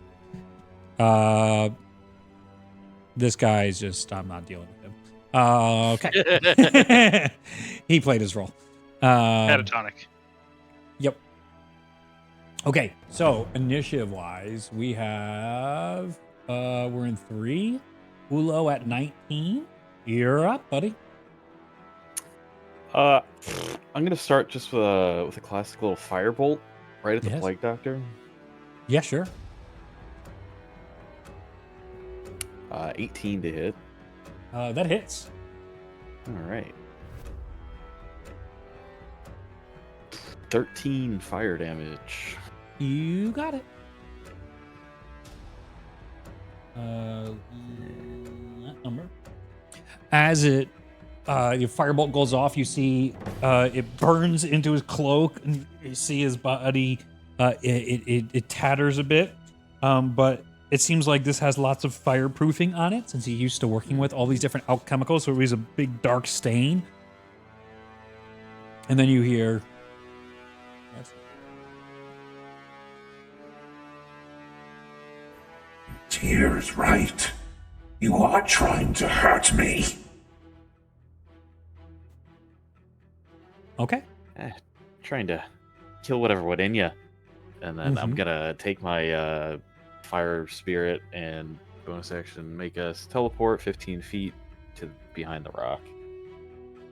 This guy is just, I'm not dealing with him. Okay. He played his role. Catatonic. Yep. Okay, so initiative-wise, we have we're in 3. Ulo at 19. You're up, buddy. I'm gonna start just with a classic little firebolt right at the Yes. plague doctor. Yeah, sure. 18 to hit. That hits. All right. 13 fire damage. You got it. That number. As your firebolt goes off, you see it burns into his cloak, and you see his body. It tatters a bit, but it seems like this has lots of fireproofing on it, since he's used to working with all these different alchemicals. So it was a big dark stain. And then you hear. Tyrs, right. You are trying to hurt me. Okay. Trying to kill whatever would in you. And then I'm Mhm. gonna take my fire spirit and bonus action make us teleport 15 feet to behind the rock.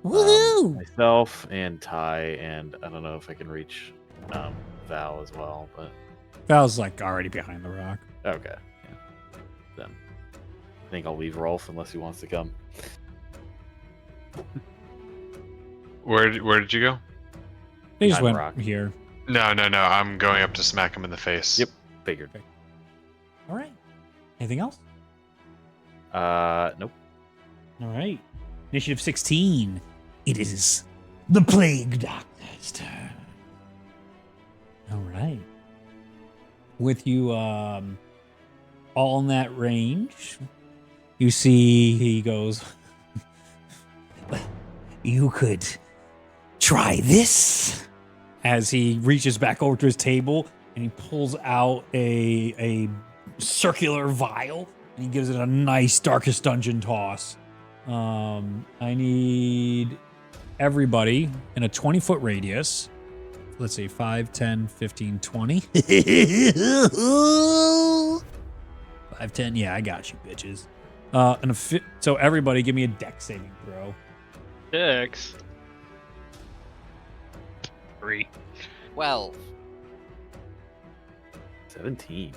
Woohoo! Myself and Ty, and I don't know if I can reach Val as well, but Val's like already behind the rock. okay. Yeah. Then I think I'll leave Rolf unless he wants to come. Where did you go? They just Behind went the rock. here. No. I'm going up to smack him in the face. Yep. Figured. All right. Anything else? Nope. All right. Initiative 16. It is the Plague Doctor's turn. All right. With you all in that range, you see he goes, you could try this. As he reaches back over to his table and he pulls out a circular vial and he gives it a nice Darkest Dungeon toss. I need everybody in a 20-foot radius. Let's see, 5, 10, 15, 20. 5, 10, yeah, I got you, bitches. So everybody give me a dex saving throw. Dex. 3. 12. 17.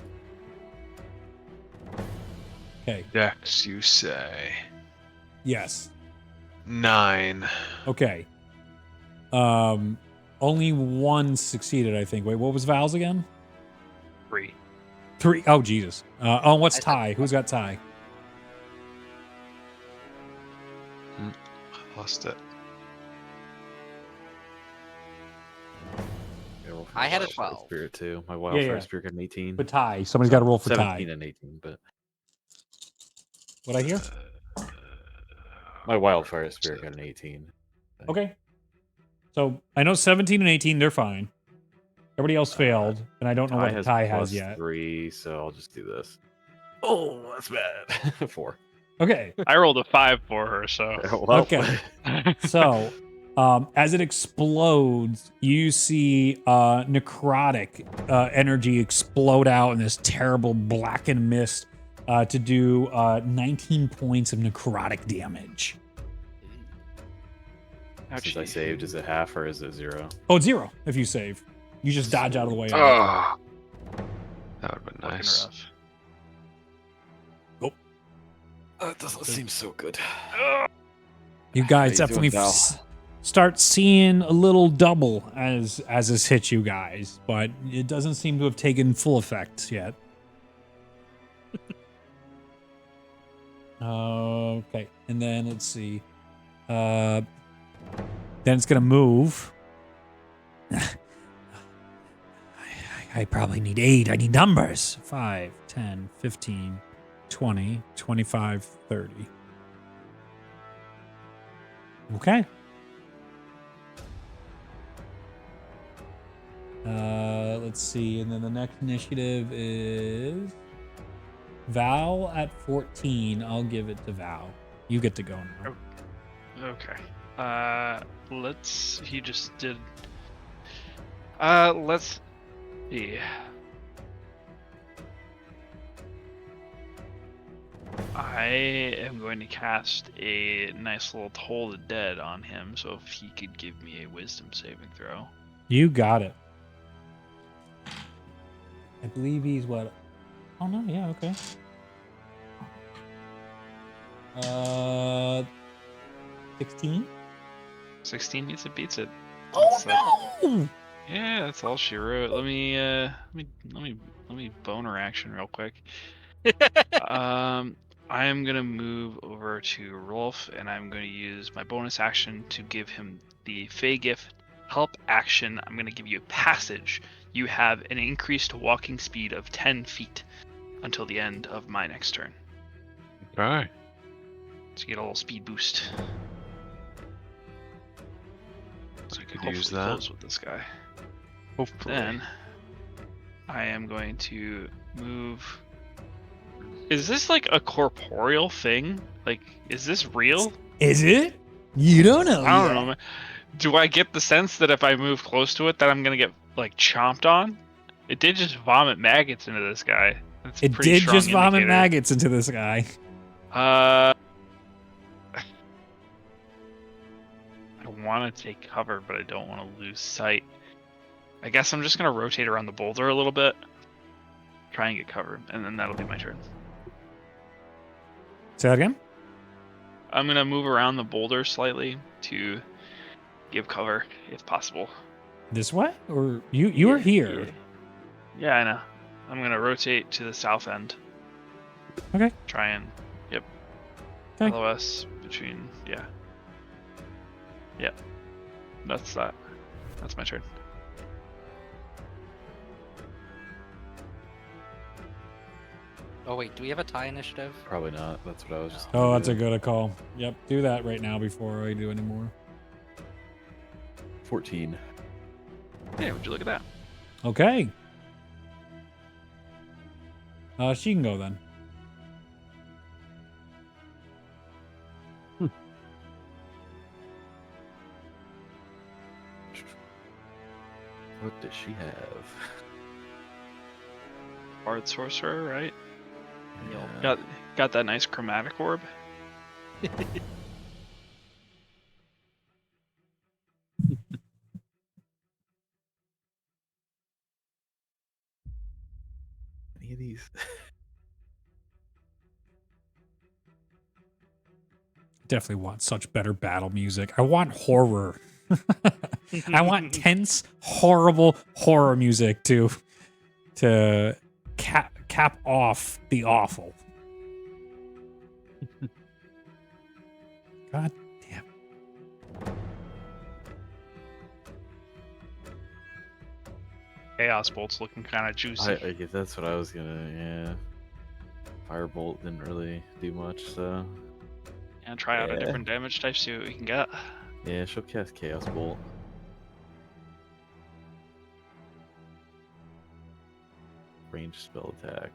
Okay, Dex, you say. yes. 9. Okay. Only one succeeded, I think. Wait, what was Val's again? 3. 3. Oh, Jesus. What's I said- Ty? Who's got Ty? Lost it. Gotta roll for I my had a Wildfire 12. Spirit too. My Wildfire yeah. Spirit got an 18. But tie. Somebody's got to roll for 17 tie. and 18, but What I hear? my Wildfire Spirit got an 18. Okay. So I know 17 and 18, they're fine. Everybody else failed, and I don't know what a tie has yet. +3, so I'll just do this. Oh, that's bad. 4. Okay. I rolled a 5 for her, so. Well, Okay. So, as it explodes, you see necrotic energy explode out in this terrible blackened mist to do 19 points of necrotic damage. since I saved, is it half or is it 0? Oh, it's 0 if you save. You just dodge out of the way. Oh, that would have been Fucking nice. rough. That doesn't seem so good. You guys How you doing, definitely start seeing a little double as this hits you guys, but it doesn't seem to have taken full effect yet. Okay, and then let's see. Then it's gonna move. I probably need 8. I need numbers. 5, 10, 15, 20, 25, 30. Okay. Let's see. And then the next initiative is Val at 14. I'll give it to Val. You get to go now. Okay. He just did. Let's see. I am going to cast a nice little Toll the Dead on him, so if he could give me a Wisdom saving throw. You got it. I believe he's what? Oh no, yeah, okay. 16? 16 meets it, beats it. Oh no! Yeah, that's all she wrote. Let me boner action real quick. I am gonna move over to Rolf, and I'm gonna use my bonus action to give him the Fey Gift Help action. I'm gonna give you a passage. You have an increased walking speed of 10 feet until the end of my next turn. Okay. So you get a little speed boost. So I you could can use hopefully that. close with this guy. Hopefully. Then I am going to move. Is this like a corporeal thing? Like, is this real? Is it? You don't know. I don't know, man. Do I get the sense that if I move close to it, that I'm gonna get like chomped on? It did just vomit maggots into this guy. That's a It pretty did strong just vomit indicator. maggots into this guy. I want to take cover, but I don't want to lose sight. I guess I'm just gonna rotate around the boulder a little bit, try and get cover, and then that'll be my turn. Say that again? I'm gonna move around the boulder slightly to give cover if possible. This way? Or you are here. Yeah, I know. I'm gonna rotate to the south end. Okay. Try and Okay. LOS between Yep. That's that. That's my turn. Oh wait, do we have a tie initiative? Probably not. That's what I was just. Oh, that's a good call. Yep, do that right now before I do any more. 14. Yeah, would you look at that? Okay. She can go then. What does she have? Bard sorcerer, right? Yeah. Got that nice chromatic orb. Any of these? Definitely want such better battle music. I want horror. I want tense, horrible horror music to cap off the awful. God damn. Chaos Bolt's looking kind of juicy. I guess that's what I was gonna. Yeah. Firebolt didn't really do much, so And try out a Yeah. different damage type, see what we can get. yeah, she'll cast Chaos Bolt. Range spell attack.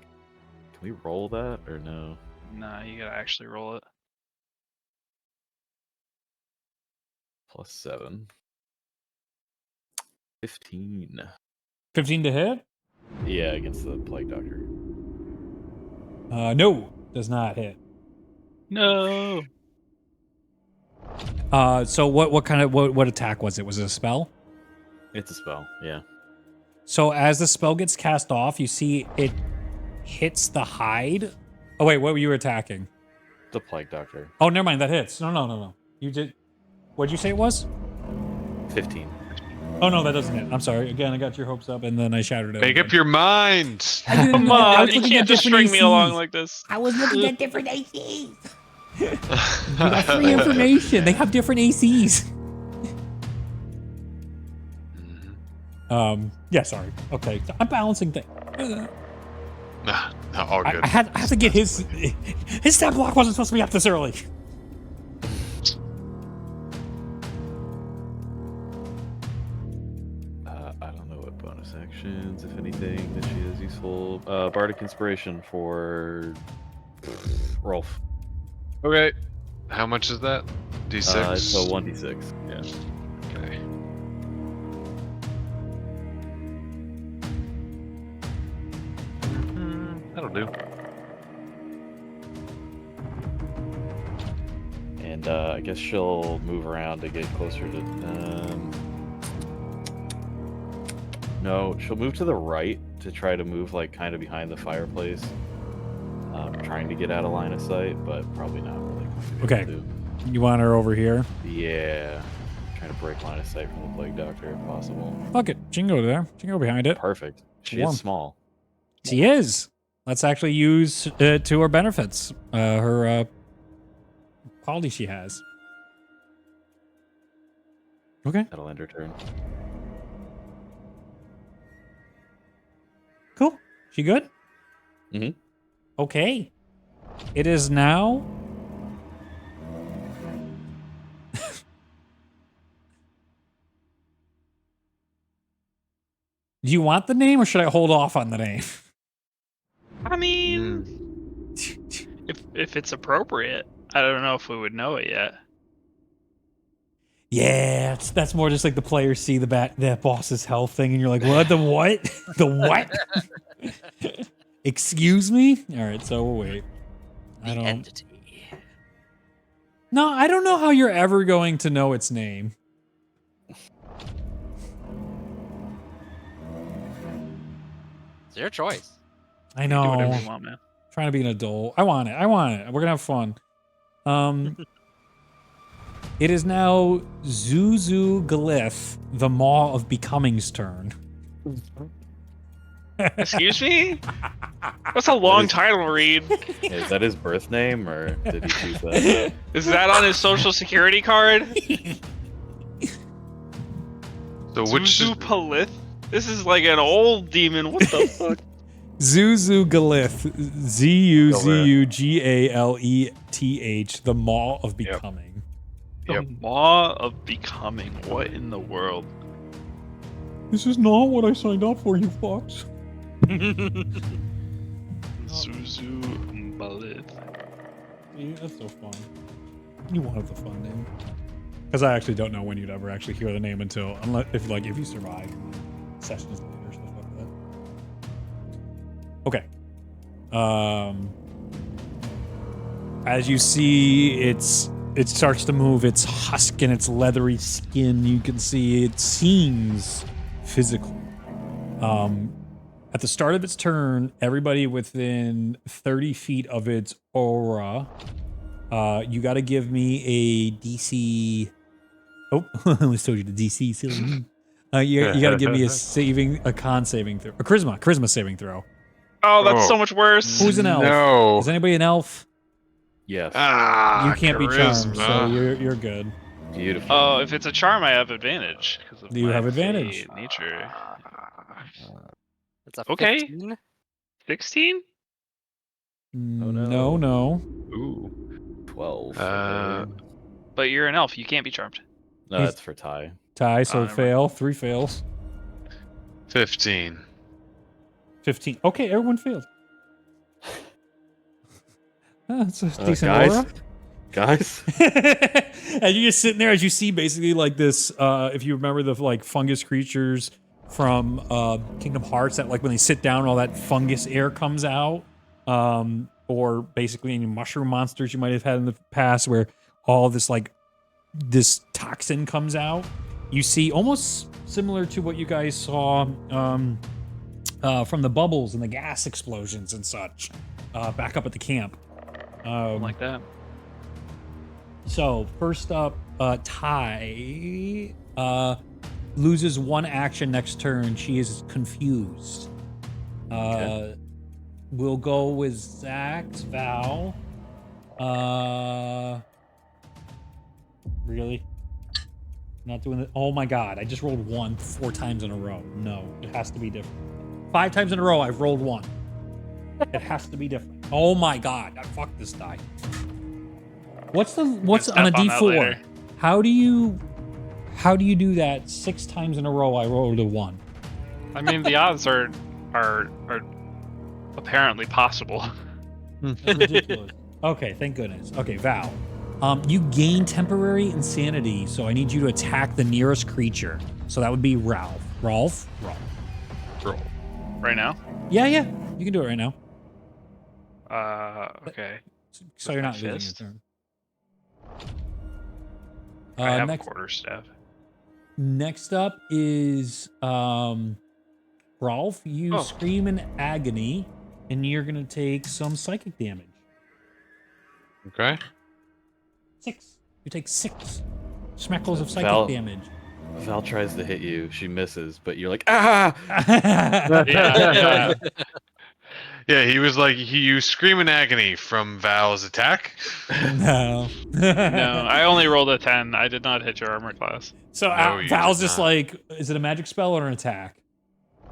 Can we roll that or no? Nah, you gotta actually roll it. +7. 15. 15 to hit? Yeah, against the Plague Doctor. No, does not hit. No. So what attack was it? Was it a spell? It's a spell, yeah. So as the spell gets cast off, you see it hits the hide. Oh wait, what were you attacking? The Plague Doctor. Oh, never mind, that hits. No. You did. What'd you say it was? 15. Oh no, that doesn't hit. I'm sorry. Again, I got your hopes up and then I shattered it. Make up your mind. Come I on, was you looking at can't just different string me along ACs. like this. I was looking at different ACs. You got free information. They have different ACs. Yeah, sorry. Okay, so I'm balancing things. Nah, all good. I have to get his stat block wasn't supposed to be up this early. I don't know what bonus actions, if anything, that she has useful. Bardic Inspiration for Rolf. Okay. How much is that? D6? It's a 1d6. Yeah. Okay. That'll do. And I guess she'll move around to get closer to. No, she'll move to the right to try to move like kind of behind the fireplace. Trying to get out of line of sight, but probably not really. Okay. You want her over here? Yeah. Trying to break line of sight from the Plague Doctor if possible. Fuck it. She can go there. She can go behind it. Perfect. She Warm. is small. She is. Let's actually use to her benefits. Her quality she has. Okay. That'll end her turn. Cool. She good? Mhm. Okay. It is now. Do you want the name or should I hold off on the name? I mean, if it's appropriate, I don't know if we would know it yet. Yeah, that's more just like the players see that boss's health thing and you're like, what? The what? The what? Excuse me? All right, so we'll wait. The entity. No, I don't know how you're ever going to know its name. It's your choice. I Do know. whatever you want, man. Trying to be an adult. I want it. We're gonna have fun. It is now Zuzu Glyph, the Maw of Becoming's turn. Excuse me? That's a long title to read. Is that his birth name, or did he choose that? Is that on his social security card? So which Zuzu Palith? This is like an old demon. What the fuck? Zuzu Glyph, Zuzugaleth, the Maw of Becoming. The Yep. Maw of Becoming. What in the world? This is not what I signed up for, you fucks. Zuzu Palith. Yeah, that's so fun. You wanted the fun name. Because I actually don't know when you'd ever actually hear the name until, if you survive sessions later, stuff like that. Okay. As you see, it starts to move its husk and its leathery skin. You can see it seems physical. At the start of its turn, everybody within 30 feet of its aura, you got to give me a DC. Oh, I almost told you the DC. Silly. You got to give me a con saving throw, a charisma saving throw. Oh, that's so much worse. Who's an elf? No. Is anybody an elf? Yes. Ah, You can't be charmed, so charisma. you're good. Beautiful. Oh, if it's a charm, I have advantage. 'cause of Do you my have advantage? Nature. It's a Okay. 15. 16? No, no. Ooh. 12. But you're an elf. You can't be charmed. No, He's- that's for Ty. Ty, so never fail. 3 fails. 15. 15. Okay, everyone failed. That's a decent guys? aura. Guys? And you're just sitting there as you see basically like this, if you remember the like fungus creatures from Kingdom Hearts, that like when they sit down, all that fungus air comes out. Or basically any mushroom monsters you might have had in the past where all this like this toxin comes out. You see almost similar to what you guys saw from the bubbles and the gas explosions and such back up at the camp. Like that. So first up, Ty loses 1 action next turn. She is confused. Okay. We'll go with Zach's Val. Really? Not doing it. Oh my god! I just rolled 1 4 times in a row. No, it has to be different. 5 times in a row, I've rolled 1. It has to be different. Oh my god! Fuck this die. What's on a step on that D4? later. How do you do that 6 times in a row? I rolled a 1. I mean, the odds are apparently possible. That's ridiculous. Okay, thank goodness. Okay, Val. You gain temporary insanity, so I need you to attack the nearest creature. So that would be Ralph. Rolf? Roll. Right now? Yeah, yeah. You can do it right now. Okay. So you're not my losing your fist? turn. I have Next, a quarterstaff. next up is Rolf. You scream in agony, and you're going to take some psychic damage. Okay. 6. You take 6 schmeckles of psychic Val- damage. Val tries to hit you. She misses, but you're like, ah! Yeah. Yeah, he was like, you scream in agony from Val's attack. No. No, I only rolled a 10. I did not hit your armor class. So No, you Val's did just not. like, is it a magic spell or an attack?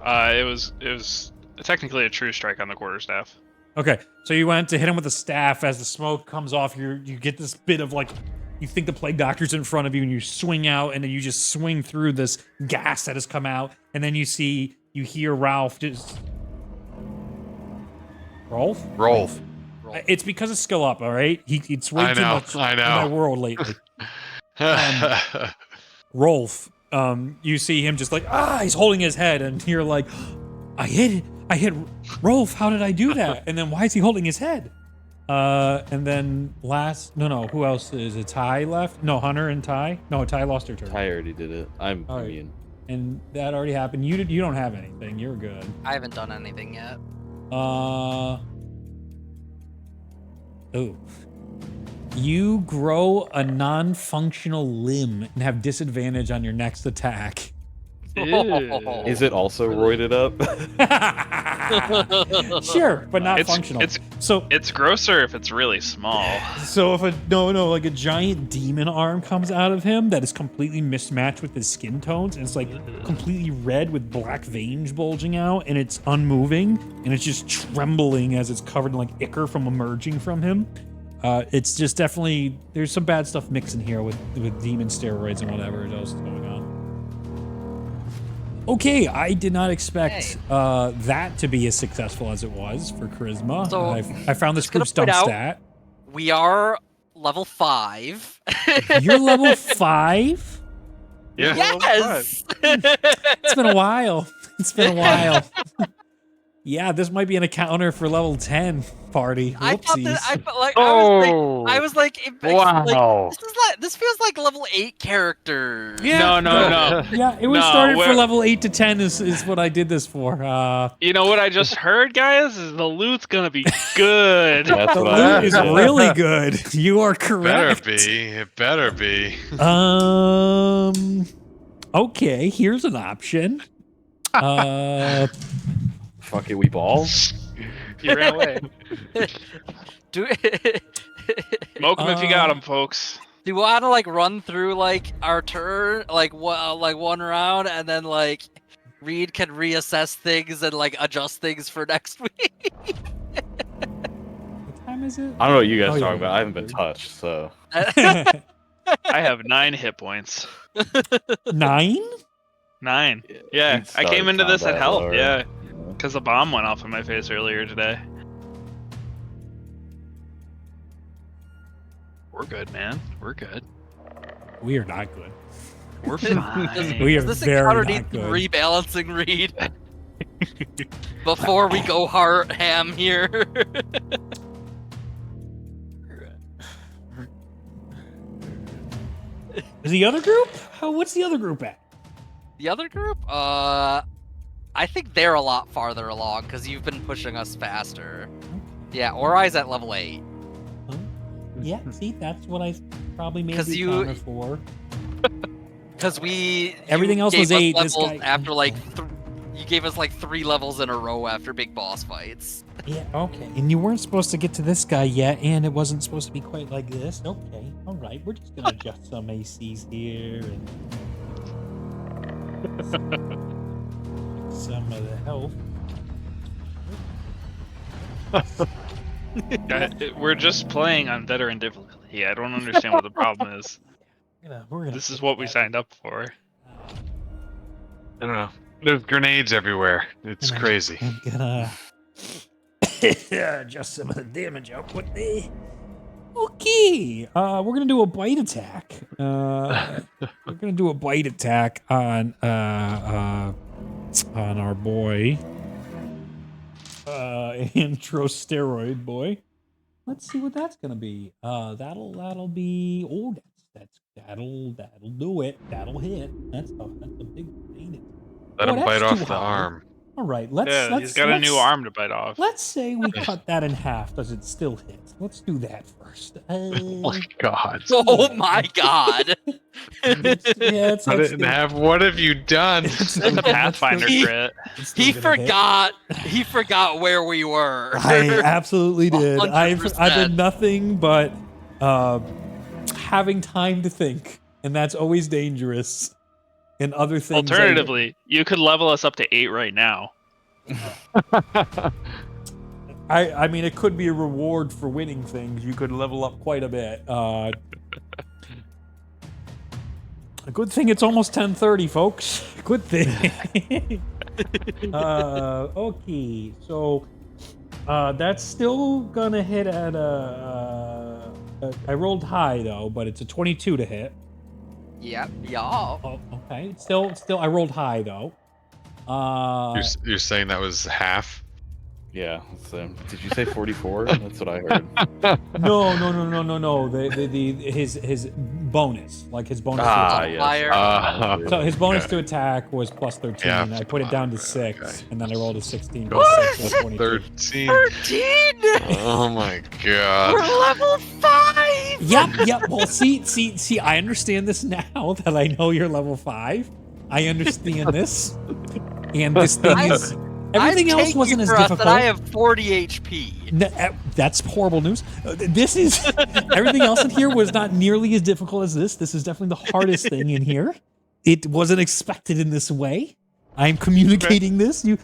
It was technically a true strike on the quarterstaff. Okay, so you went to hit him with the staff. As the smoke comes off, you get this bit of like, you think the plague doctor's in front of you, and you swing out, and then you just swing through this gas that has come out, and then you hear Ralph just. Rolf? Rolf. It's because of skill up, all right? It's way I too know, much I in my know. world lately. Rolf, you see him just like, he's holding his head, and you're like, I hit Rolf, how did I do that? And then why is he holding his head? And then who else is it? Ty left? No, Hunter and Ty? No, Ty lost her turn. Ty already did it. I'm All right. immune. And that already happened. You don't have anything. You're good. I haven't done anything yet. You grow a non-functional limb and have disadvantage on your next attack. Is it also roided up? Sure, but not functional. So It's grosser if it's really small. if like a giant demon arm comes out of him that is completely mismatched with his skin tones, and it's like completely red with black veins bulging out, and it's unmoving, and it's just trembling as it's covered in like ichor from emerging from him. It's just definitely, there's some bad stuff mixed in here with demon steroids and whatever else is going on. Okay, I did not expect that to be as successful as it was for charisma. So, I found this just gonna group's dumb point out- stat. We are level 5. You're level 5? Yeah. Yes. It's been a while. Yeah, this might be an encounter for level 10 party. I thought Whoopsies. that Oh. I was like, Wow. this feels like level 8 character. No. Yeah, it was No, started for we're- level 8 to 10 is what I did this for. You know what I just heard, guys? Is the loot's gonna be good. That's The what I loot is said. really good. You are Better correct. be. It better be. Okay, here's an option. Fuck it, we ball. You ran away. Do Smoke him if you got him, folks. do you want to like run through like our turn, like one round, and then like Reed can reassess things and like adjust things for next week. What time is it? I don't know what you guys Oh, yeah, talking about. yeah. I haven't been touched, so I have 9 hit points. 9? 9. Yeah, He'd I came start into this at combat help. lower, Yeah, you know? because the bomb went off in my face earlier today. We're good, man. We're good. We are not good. We're Does- fine. We are Does this very encounter not need some good. rebalancing, Reed? Before we go hard ham here. Is the other group? What's the other group at? The other group? I think they're a lot farther along because you've been pushing us faster. Yeah, Orai's at level 8. Yeah, see, that's what I probably made 'Cause the you- counter for. Because Everything you else was gave us 8, this levels guy- after like you gave us like 3 levels in a row after big boss fights. Yeah, okay. And you weren't supposed to get to this guy yet, and it wasn't supposed to be quite like this. Okay, all right. We're just gonna adjust some ACs here and some of the health. We're just playing on veteran difficulty. I don't understand what the problem is. We're gonna This is what we signed up for. I don't know. There's grenades everywhere. It's And crazy. I'm gonna adjust some of the damage output there. Okay, we're gonna do a bite attack. We're gonna do a bite attack on our boy, Antrosteroid boy. Let's see what that's gonna be. That'll be. Oh, that'll do it. That'll hit. That's a big thing. Let Oh, him that's bite off too the hard. arm. All right, Yeah, he's got a new arm to bite off. Let's say we cut that in half. Does it still hit? Let's do that first. Oh my god. Oh my god! It's Cut it in half. What have you done? It's a Pathfinder He- crit. He forgot. He forgot where we were. I absolutely did. I've 100%. been nothing but having time to think, and that's always dangerous. And other things. Alternatively, you could level us up to 8 right now. I mean, it could be a reward for winning things. You could level up quite a bit. A good thing it's almost 10:30, folks. Good thing. Okay, so that's still gonna hit at I rolled high though, but it's a 22 to hit. Yep. Yeah. Oh, okay. Still, I rolled high though. You're saying that was half? Yeah. Did you say 44? That's what I heard. No. His bonus, like his bonus. to attack. Fire. So his bonus to attack was plus 13. Yeah. I put it down to 6, Okay. and then I rolled a 16 plus 6, so 22. 13. 13. Oh my We're god. level 5. Yep. Well, see. I understand this now that I know you're level 5. I understand this, and this thing is. Everything else wasn't as difficult. That I have 40 HP. That's horrible news. This is everything else in here was not nearly as difficult as this. This is definitely the hardest thing in here. It wasn't expected in this way. I'm communicating this. You.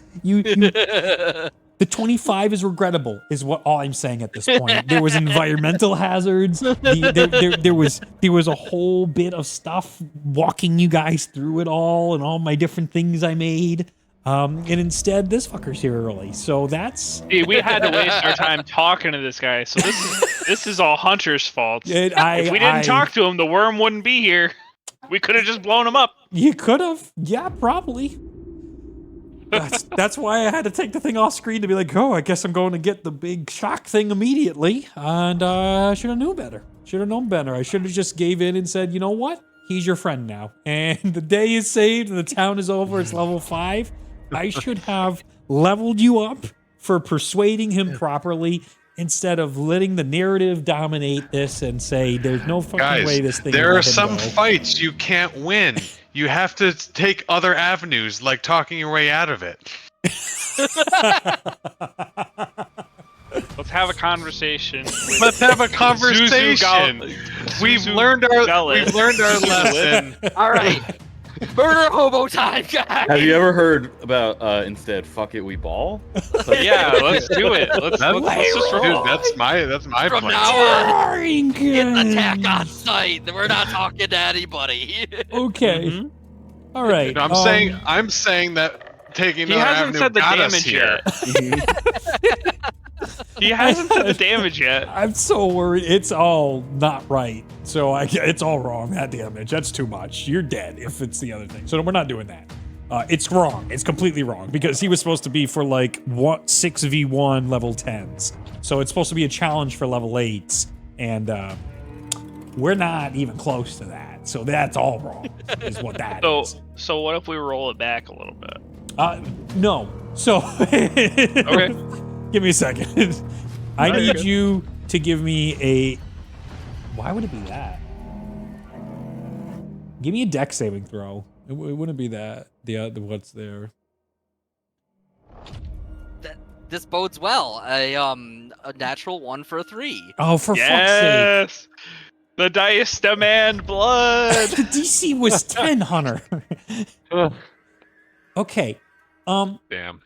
The 25 is regrettable, is what all I'm saying at this point. There was environmental hazards. There was a whole bit of stuff walking you guys through it all, and all my different things I made. And instead, this fucker's here early. So that's. See, we had to waste our time talking to this guy, so this is all Hunter's fault. If we didn't talk to him, the worm wouldn't be here. We could have just blown him up. You could have. Yeah, probably. That's why I had to take the thing off screen to be like, oh, I guess I'm going to get the big shock thing immediately. And I should have known better. Should have known better. I should have just gave in and said, you know what? He's your friend now. And the day is saved and the town is over. It's level 5. I should have leveled you up for persuading him properly instead of letting the narrative dominate this and say there's no fucking way this thing there will are let him some go. fights you can't win. You have to take other avenues, like talking your way out of it. Let's have a conversation. With Let's have a conversation. We've Zuzu learned our Gullet. lesson. All right. Murder hobo time, guys! Have you ever heard about instead? Fuck it, we ball. Yeah, let's do it. Let's just Dude, roll. that's my From plan. now on, It's it's attack on sight. We're not talking to anybody. Okay. Mhm. All right. No, I'm saying that taking He another hasn't avenue said the got us damage here. yet. He hasn't said the damage yet. I'm so worried. It's all not right. So it's all wrong. That damage. That's too much. You're dead if it's the other thing. So we're not doing that. It's wrong. It's completely wrong because he was supposed to be for like 6v1 level 10s. So it's supposed to be a challenge for level 8s. And we're not even close to that. So that's all wrong is what that is. So what if we roll it back a little bit? No. So Okay. Give me a second. I No, you're need good. you to give me a. Why would it be that? Give me a deck saving throw. It wouldn't be that. The what's there. This bodes well. A natural 1 for a 3. Oh, for fuck's sake! Yes. The dice demand blood. The DC was 10, Hunter. Ugh. Okay. Damn.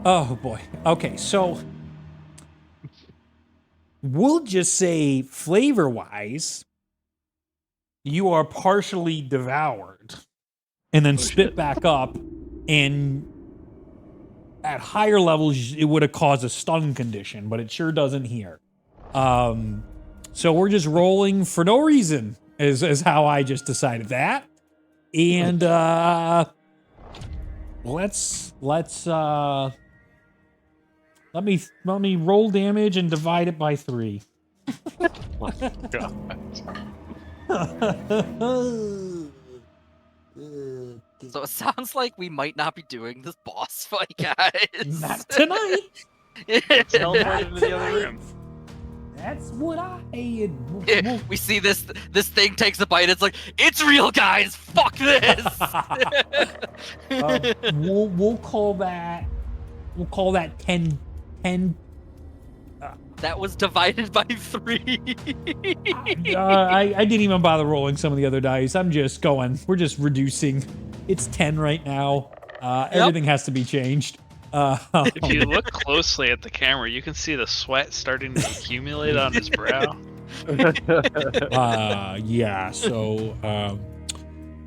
Oh boy. Okay, so we'll just say flavor-wise, you are partially devoured, and then spit back up, and at higher levels it would have caused a stun condition, but it sure doesn't here. So we're just rolling for no reason, is how I just decided that, and let's let me roll damage and divide it by 3. So it sounds like we might not be doing this boss fight, guys. Not tonight. Teleport into the other room. That's what We see this thing takes a bite. It's like, it's real, guys. Fuck this. we'll call that 10. That was divided by 3. I didn't even bother rolling some of the other dice. I'm just going. We're just reducing. It's 10 right now. Everything has to be changed. If you look closely at the camera, you can see the sweat starting to accumulate on his brow. Yeah. So,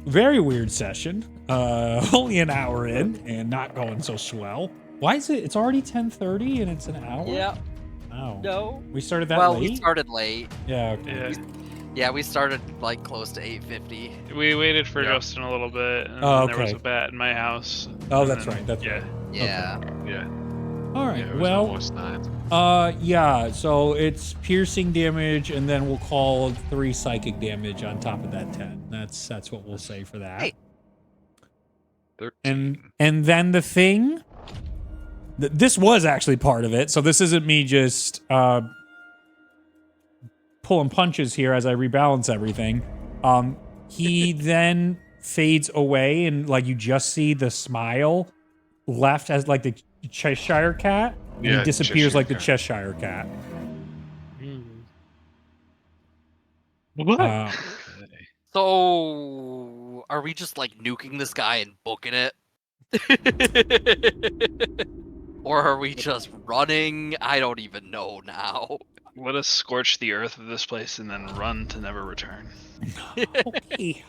very weird session. Only an hour in and not going so swell. Why is it? It's already 10:30 and it's an hour. Yeah. Oh. No. We started that Well, late. we started late. Yeah. Okay. Yeah. Yeah, we started like close to 8:50. We waited for Yeah. Justin a little bit, and Oh, then there was okay. a bat in my house. Oh, and that's then- right. That's yeah. right. Yeah. Yeah. All right. Yeah, it was Well. almost 9. Yeah, so it's piercing damage, and then we'll call 3 psychic damage on top of that 10. That's what we'll say for that. Hey. 13. And then the thing, this was actually part of it, so this isn't me just pulling punches here as I rebalance everything. He then fades away, and like you just see the smile left as like the Cheshire cat, and Yeah, he disappears Cheshire like the cat. Cheshire cat. What? Uh, So, are we just like nuking this guy and booking it? Or are we just running? I don't even know now. Let us scorch the earth of this place and then run to never return. okay.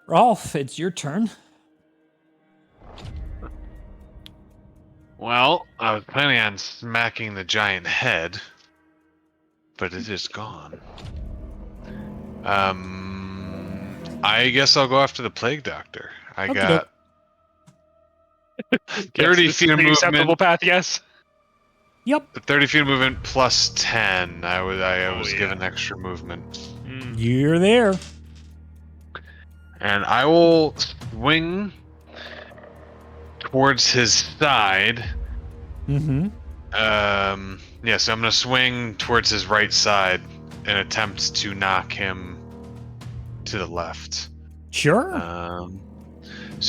Rolf, it's your turn. Well, I was planning on smacking the giant head, but it is gone. I guess I'll go after the plague doctor. I Okey got 30 Yes, feet of this is the acceptable movement. path, yes. Yep. 30 feet of movement plus 10. I was yeah. given extra movement. Mm. You're there. And I will swing towards his side. Mm-hmm. Yeah, so I'm gonna swing towards his right side and attempt to knock him to the left. Sure.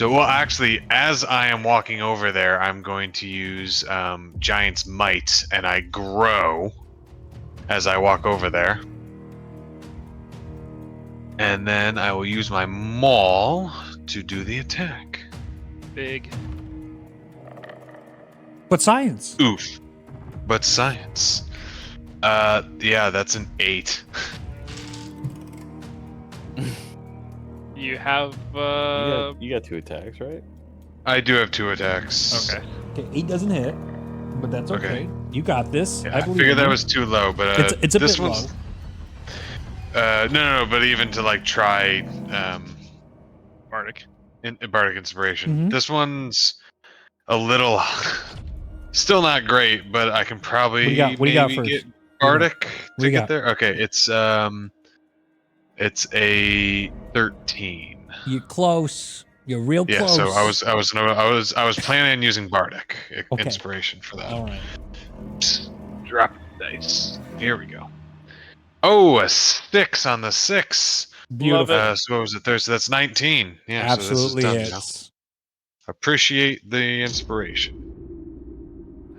Well, actually, as I am walking over there, I'm going to use Giant's Might, and I grow as I walk over there. And then I will use my maul to do the attack. Big. But science. Oof. But science. Yeah, that's an 8. You have You got 2 attacks, right? I do have 2 attacks. okay. Okay, 8 doesn't hit, but that's okay. Okay. You got this. Yeah, I I believe figured in that you. was too low, but It's a this bit one's low. no, but even to like try Bardic. Bardic Inspiration. Mhm. This one's a little still not great, but I can probably What do you got? What do you got maybe first? get What do you got? Bardic What do to you get got? there. Okay, it's a 13. You're close. You're real Yeah, close. so I was planning on using Bardic Okay. Inspiration for that. All right. Drop the dice. Here we go. Oh, a 6 on the 6. Beautiful. So what was it there? So that's 19. Yeah, Absolutely so this is done now. hits. Appreciate the inspiration.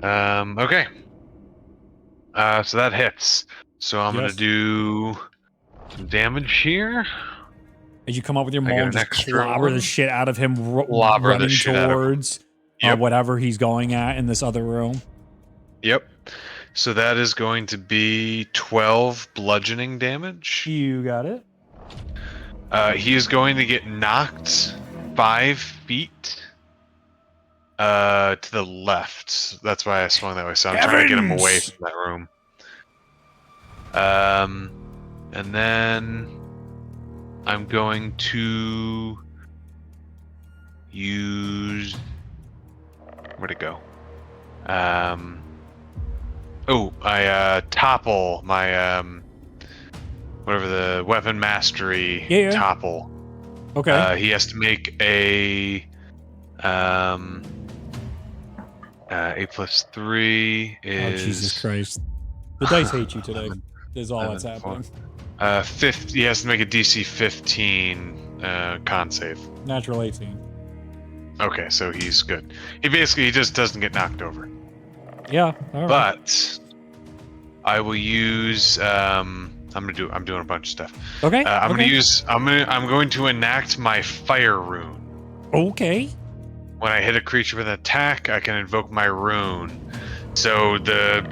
Okay. So that hits. So I'm Yes. gonna do some damage here. As you come up with your I maul get and an just extra clobber the one. shit out of him, Clobber the running shit out of him. towards Yep. whatever he's going at in this other room. Yep. So that is going to be 12 bludgeoning damage. You got it. He is going to get knocked 5 feet to the left. That's why I swung that way. So I'm trying to get him away Heavens! from that room. And then I'm going to use. Where'd it go? I topple my whatever the weapon mastery Yeah. topple. Okay. He has to make a 8+3 Oh, is Jesus Christ. The dice hate you today. Is all that's 11, happening. 50. He has to make a DC 15 con save. Natural 18. Okay, so he's good. He just doesn't get knocked over. Yeah. All right. But I will use I'm doing a bunch of stuff. Okay. I'm okay. going to enact my fire rune. Okay. When I hit a creature with an attack, I can invoke my rune. So the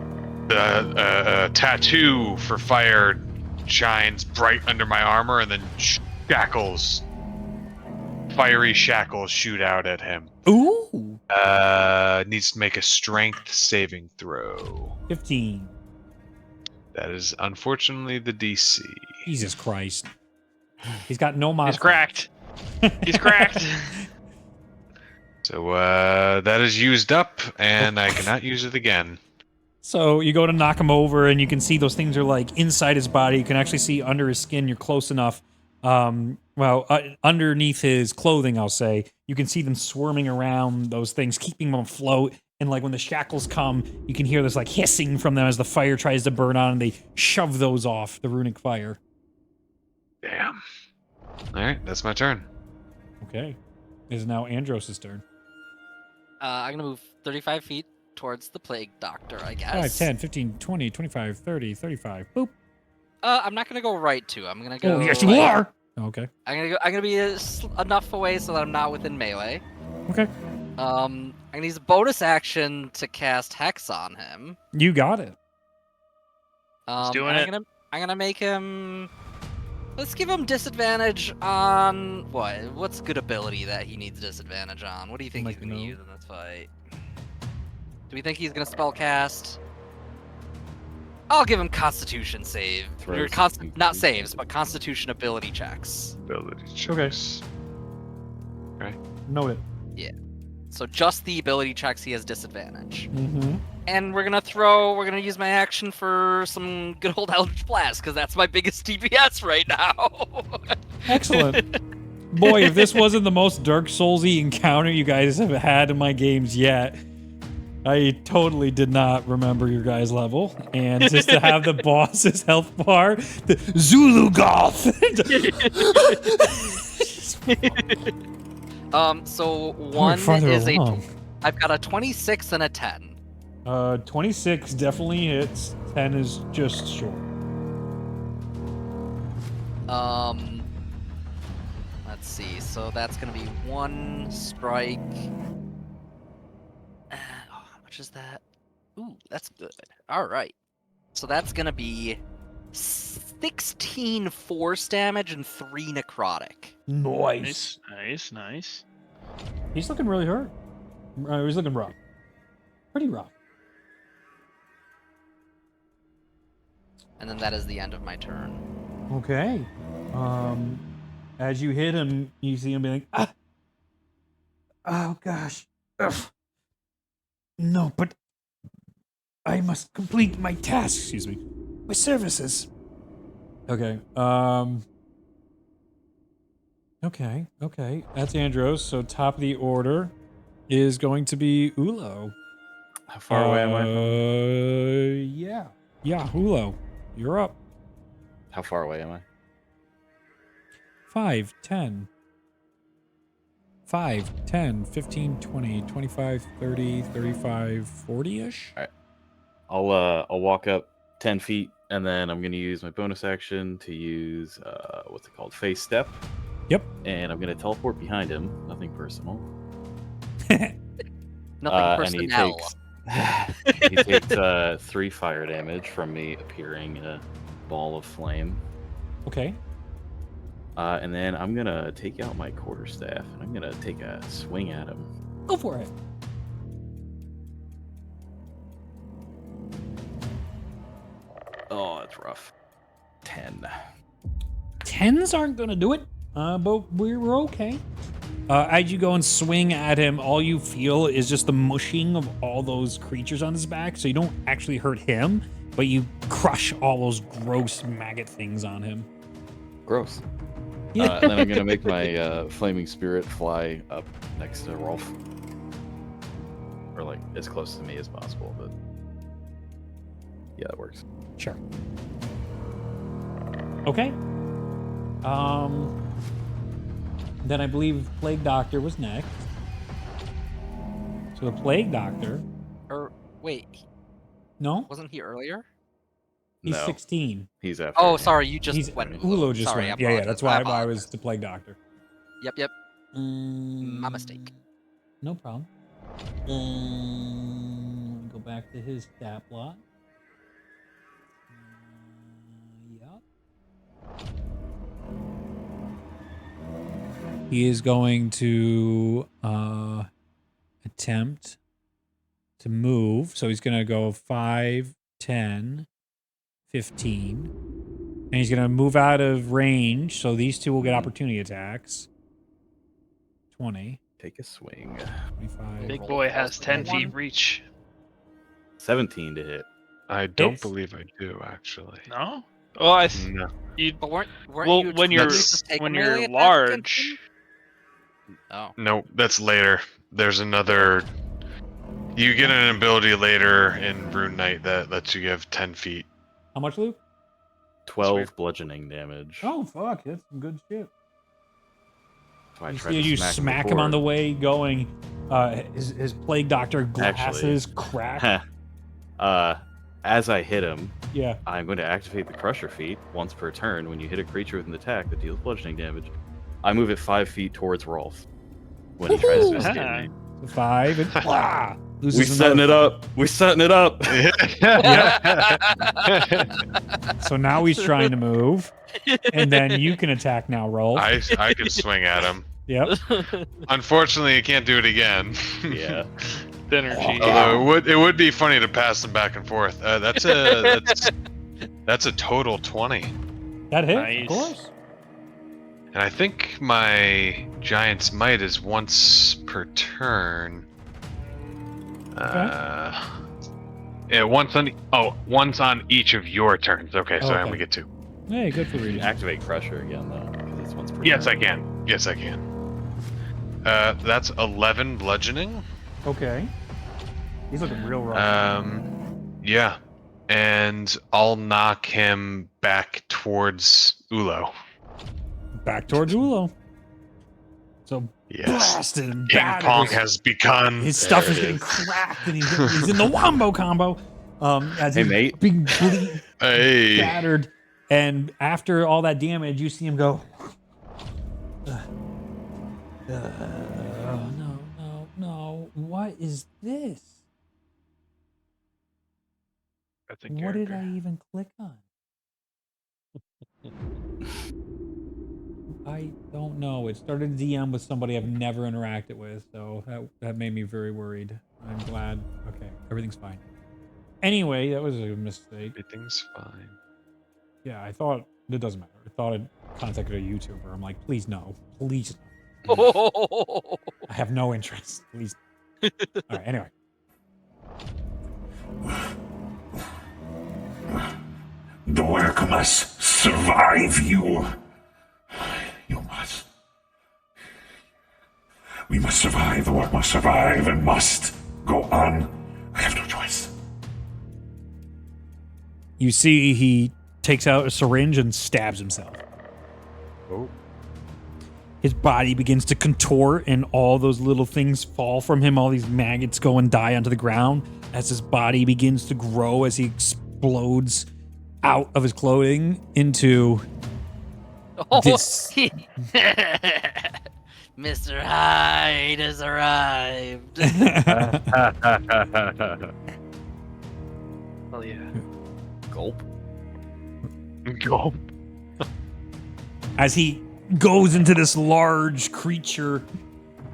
tattoo for fire shines bright under my armor, and then fiery shackles shoot out at him. Ooh. Needs to make a strength saving throw. 15. That is unfortunately the DC. Jesus Christ. He's got no mod. He's cracked. He's cracked. So that is used up, and I cannot use it again. So you go to knock him over, and you can see those things are like inside his body. You can actually see under his skin. You're close enough. Underneath his clothing, I'll say, you can see them swarming around those things, keeping them afloat. And like when the shackles come, you can hear this like hissing from them as the fire tries to burn on, and they shove those off the runic fire. Damn. All right, that's my turn. Okay. It is now Andros' turn. I'm gonna move 35 feet towards the plague doctor, I guess. 5, 10, 15, 20, 25, 30, 35. Boop. I'm not gonna go right to. I'm gonna go. Oh, yes, you like- are! Okay. I'm gonna be enough away so that I'm not within melee. Okay. I'm gonna use a bonus action to cast Hex on him. You got it. doing and I'm gonna make him. Let's give him disadvantage on what? What's a good ability that he needs disadvantage on? What do you think Like he's gonna no. use in this fight? Do we think he's gonna spell cast? I'll give him Constitution save. Throw Or something. not saves, but Constitution ability checks. Ability Okay. checks. Note it. So just the ability checks, he has disadvantage. Mm-hmm. And we're gonna use my action for some good old Eldritch Blast, because that's my biggest DPS right now. Excellent. Boy, if this wasn't the most Dark Soulsy encounter you guys have had in my games yet, I totally did not remember your guys' level. And just to have the boss's health bar, the Zulu Golf. So one farther is along. I've got a 26 and a 10. 26 definitely hits. 10 is just short. let's see. So that's gonna be 1 strike. Oh, how much is that? Ooh, that's good. All right. So that's gonna be 16 force damage and 3 necrotic. Nice. Nice. He's looking really hurt. He's looking rough. Pretty rough. And then that is the end of my turn. Okay. As you hit him, you see him be like, ah! Oh gosh. Ugh. No, but I must complete my task. Excuse me. My services. Okay. Okay. That's Andros. So top of the order is going to be Ulo. How far away am I? Yeah, Ulo. You're up. How far away am I? 5, 10, 15, 20, 25, 30, 35, 40-ish. I'll walk up 10 feet, and then I'm gonna use my bonus action to use what's it called? Phase step. Yep. And I'm gonna teleport behind him. Nothing personal. Nothing personnel. He takes 3 fire damage from me appearing in a ball of flame. Okay. And then I'm gonna take out my quarterstaff and I'm gonna take a swing at him. Go for it. Oh, it's rough. 10. 10s aren't going to do it, but we're okay. As you go and swing at him, all you feel is just the mushing of all those creatures on his back, so you don't actually hurt him, but you crush all those gross maggot things on him. Gross. Yeah. And then I'm gonna make my flaming spirit fly up next to Rolf, or like as close to me as possible. But yeah, that works. Sure. Okay. Then I believe Plague Doctor was next. So the Plague Doctor. Or wait, No, wasn't he earlier? he's No. 16. He's after. Oh, me. sorry, you just He's went. Ulo just Sorry, went. I Yeah, apologize. that's why I apologize. was the Plague Doctor. Yep. My mistake. No problem. Go back to his stat block. Yep. He is going to attempt to move. So he's going to go 5, 10, 15. And he's going to move out of range. So these two will get opportunity attacks. 20, Take a swing. 25. Big boy has 10 feet reach. 17 to hit. I don't Hits. believe I do, actually. No? Well, No. you. But weren't Well, you when trying you're to just take a when melee you're attack against large, him? Oh. No, that's later. There's another. You get an ability later in Rune Knight that lets you give 10 feet. How much, Luke? 12 weird. bludgeoning damage. Oh, fuck. That's some good shit. So I You tried see, to you smack smack him on the before. way going. His Plague Doctor glasses crack. As I hit him, Yeah. I'm going to activate the Crusher feat once per turn. When you hit a creature with an attack that deals bludgeoning damage, I move it 5 feet towards Rolf when he tries to escape me. 5 and blah, We loses setting it another- up. We setting it up. So now he's trying to move, and then you can attack now, roll. I can swing at him. Yep. Unfortunately, you can't do it again. Yeah. energy. Although it would be funny to pass them back and forth. That's a total 20, That hits, Nice. of course. and I think my Giant's Might is once per turn. Yeah, once on each of your turns. Okay, so I Okay. only get 2. Hey, good for You can reading. activate Crusher again though, because it's once per Yes, turn. I can. Yes, I can. That's 11 bludgeoning. Okay. He's looking real rough. Yeah, and I'll knock him back towards Ulo. Back towards Ulo. So Yes. blasted and Ping battered. pong has begun. His stuff There is it getting cracked, and he's in the wombo combo. As Hey, he's mate. being bleed, Hey. battered, and after all that damage, you see him go. No. What is this? That's a What did character. I even click on? I don't know. It started a DM with somebody I've never interacted with, so that made me very worried. I'm glad. Okay, everything's fine. Anyway, that was a mistake. Everything's fine. Yeah, I thought it doesn't matter. I thought it contacted a YouTuber. I'm like, please no, please no. I have no interest. Please. All right. Anyway, The work must survive you. You must. We must survive. The work must survive and must go on. I have no choice. you see, he takes out a syringe and stabs himself. Oh. His body begins to contort, and all those little things fall from him. All these maggots go and die onto the ground as his body begins to grow as he explodes out of his clothing into this. Mr. Hyde has arrived. Oh yeah. Gulp. Go. As he goes into this large creature,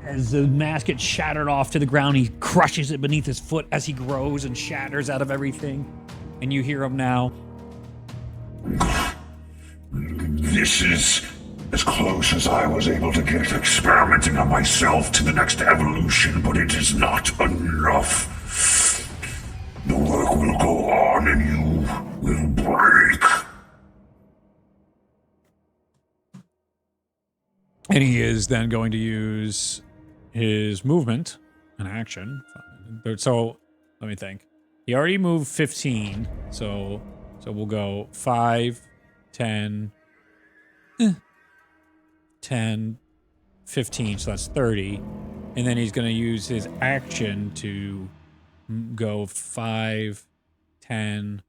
as the mask gets shattered off to the ground, he crushes it beneath his foot as he grows and shatters out of everything. And you hear him now. This is as close as I was able to get experimenting on myself to the next evolution, but it is not enough. The work will go on and you will break. And he is then going to use his movement and action. So let me think. He already moved 15. So we'll go 5, 10, 10, 15. So that's 30. And then he's going to use his action to go 5, 10,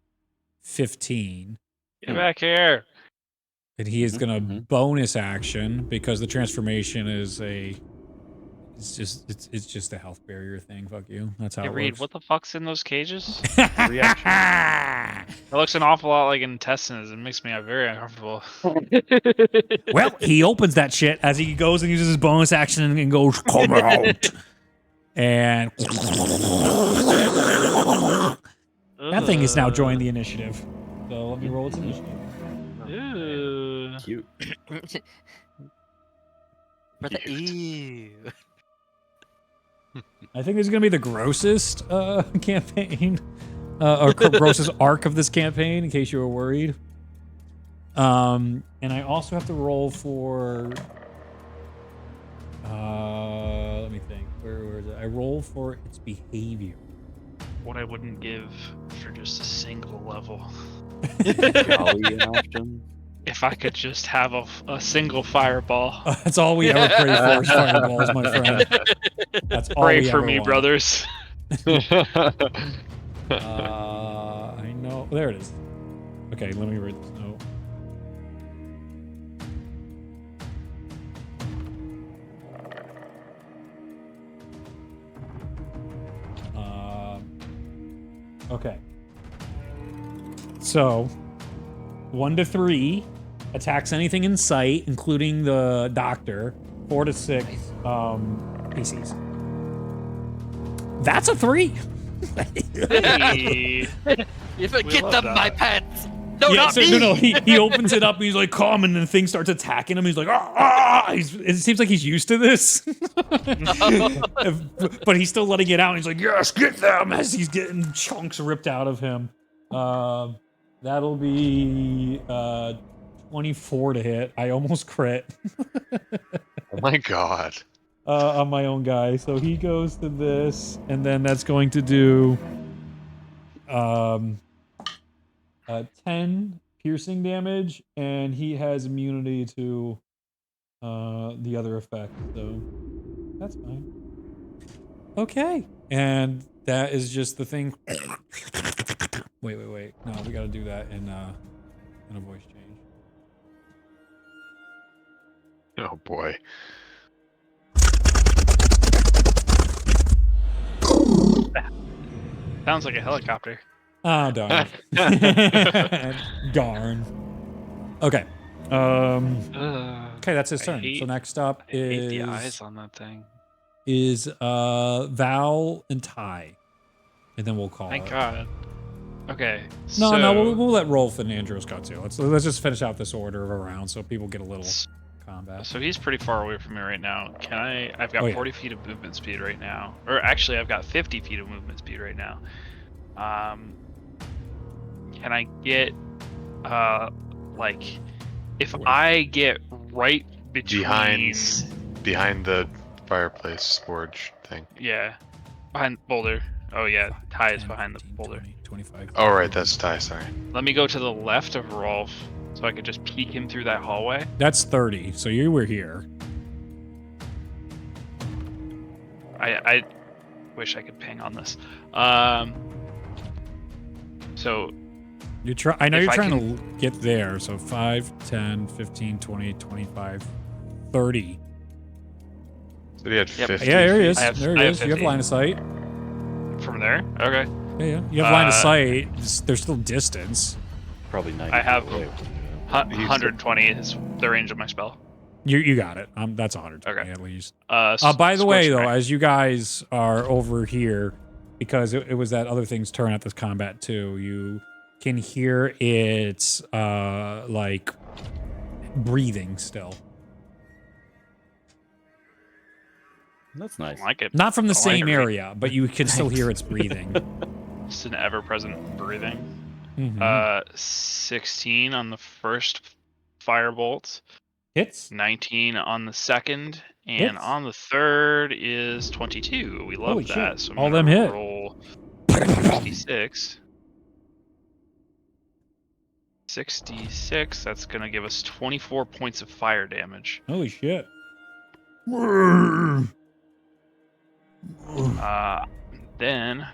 15. Get back here. And he is going to bonus action because the transformation is it's just a health barrier thing. Fuck you. That's how Hey, it Reed, works. what the fuck's in those cages? Reaction. It looks an awful lot like intestines. It makes me very uncomfortable. Well, he opens that shit as he goes and uses his bonus action and goes, "Come out." And that thing is now joined the initiative. So let me roll its initiative. Ew. Cute. For the ew. I think this is going to be the grossest campaign, or grossest arc of this campaign, in case you were worried. And I also have to roll for... let me think. Where is it? I roll for its behavior. What I wouldn't give for just a single level. Golly, an option. If I could just have a single fireball. That's all we ever pray for is fireballs, my friend. That's all Pray we for ever me, want. brothers. I know. There it is. Okay, let me read this note. Okay. So, 1 to 3 attacks anything in sight, including the doctor. 4 to 6 PCs. That's a 3. Hey. If We get love them, that. my pets. No, Yeah, not so, me. no. He opens it up and he's like, "Come," and the thing starts attacking him. He's like, "Ah!" It seems like he's used to this, but he's still letting it out. And he's like, "Yes, get them!" As he's getting chunks ripped out of him. That'll be 24 to hit. I almost crit Oh my god. on my own guy. So he goes to this, and then that's going to do 10 piercing damage, and he has immunity to the other effect, so that's fine. Okay, and that is just the thing. Wait. No, we gotta do that in a voice change. Oh boy. Sounds like a helicopter. Oh, darn. Darn. Okay. Okay, that's his turn. So next up I hate the eyes on that thing. is Val and Ty. And then we'll call Thank it. God. Okay. No, so, we'll let Rolf and Andros go too. Let's just finish out this order of a round so people get a little combat. So he's pretty far away from me right now. Can I? I've got Oh, yeah. 40 feet of movement speed right now. Or actually, I've got 50 feet of movement speed right now. Can I get, like, if I get right between behind the fireplace forge thing. Yeah, behind boulder. Oh yeah, Ty is 10, behind the 15, boulder. 20, 25. Oh right, that's Ty. Sorry. Let me go to the left of Rolf so I could just peek him through that hallway. That's 30. So you were here. I wish I could ping on this. So I know If you're I trying can- to get there. So 5, 10, 15, 20, 25, 30. So he had Yep. 50. Yeah, there he is. I have- There I he have is. You have 50. line of sight. from there, okay. Yeah. You have line of Uh, sight. There's still distance. Probably 90 I have- feet away. 120 is the range of my spell. You got it. That's 120 Okay. at least. So By the way, though, Scorch as you guys are over here, because it was that other thing's turn at this combat too, you can hear its like breathing still. That's I nice. don't like it. Not from the I like same it. area, but you can still hear its breathing. Just an ever-present breathing. Mhm. 16 on the first firebolt, Hits. 19 on the second, and Hits. on the third is 22. We love Holy that. shit. So I'm All gonna them hit. roll 66. 66. That's gonna give us 24 points of fire damage. Holy shit. Then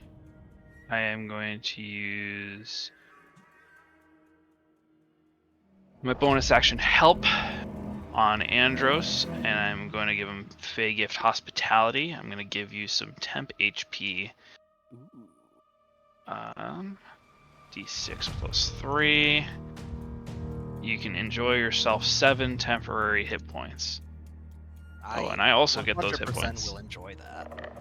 I am going to use my bonus action help on Andros, and I'm going to give him Fey Gift Hospitality. I'm going to give you some temp HP. D6 plus 3. You can enjoy yourself 7 temporary hit points. Oh, and I also get those hit 100% points. will enjoy that.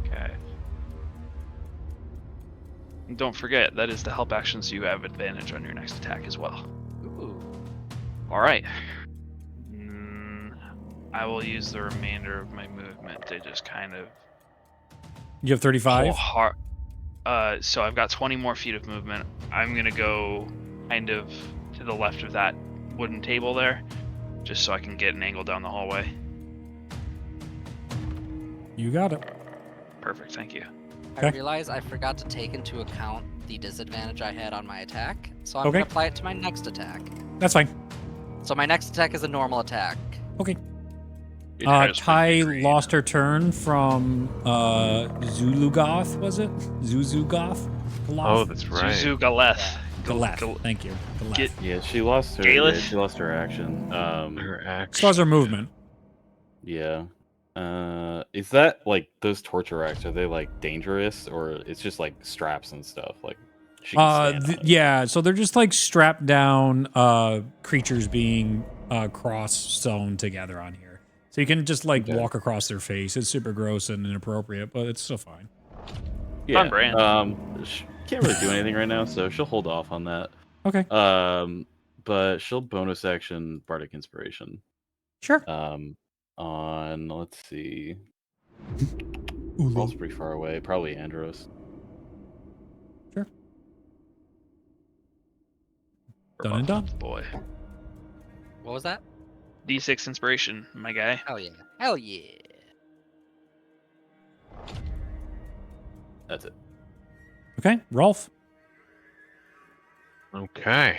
Okay. And don't forget, that is the help action, so you have advantage on your next attack as well. Ooh. Alright. I will use the remainder of my movement to just kind of You have 35? pull hard. So I've got 20 more feet of movement. I'm going to go kind of to the left of that wooden table there, just so I can get an angle down the hallway. You got it. Perfect, thank you. Okay. I realize I forgot to take into account the disadvantage I had on my attack, so I'm Okay. going to apply it to my next attack. That's fine. So my next attack is a normal attack. Okay. It has Ty pretty green. lost her turn from Zulugoth, was it? Zuzugoth? Oh, that's right. Zuzu Galeth. Galeth. Thank you. Galeth. Get- Yeah, she lost her. Galeth? Yeah, she lost her action. Her action. As far as her movement. Yeah. Is that like those torture racks? Are they like dangerous, or it's just like straps and stuff? Like, she can stand on it? Yeah, so they're just like strapped down creatures being cross-sewn together on here. So you can just like Okay. walk across their face. It's super gross and inappropriate, but it's still fine. Yeah. Fun brand. She can't really do anything right now, so she'll hold off on that. Okay. But she'll bonus action Bardic Inspiration. Sure. On let's see, Ulu. Rolf's pretty far away. Probably Andros. Sure. Done and done. Boy. What was that? D6 inspiration, my guy. Hell yeah. Hell yeah. That's it. Okay, Rolf. Okay.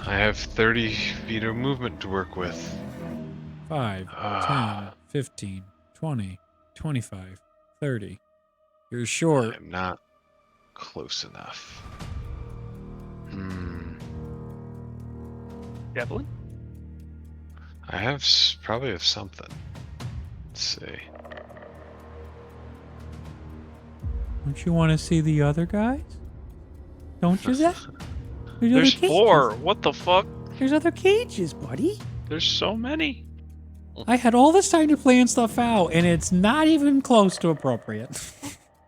I have 30 feet of movement to work with. 5, 10, 15, 20, 25, 30. You're short. I'm not close enough. Devlin? I have probably have something. Let's see. Don't you want to see the other guys? Don't you, Zach? There's There's other cages. 4. What the fuck? There's other cages, buddy. There's so many. I had all this time to plan stuff out, and it's not even close to appropriate.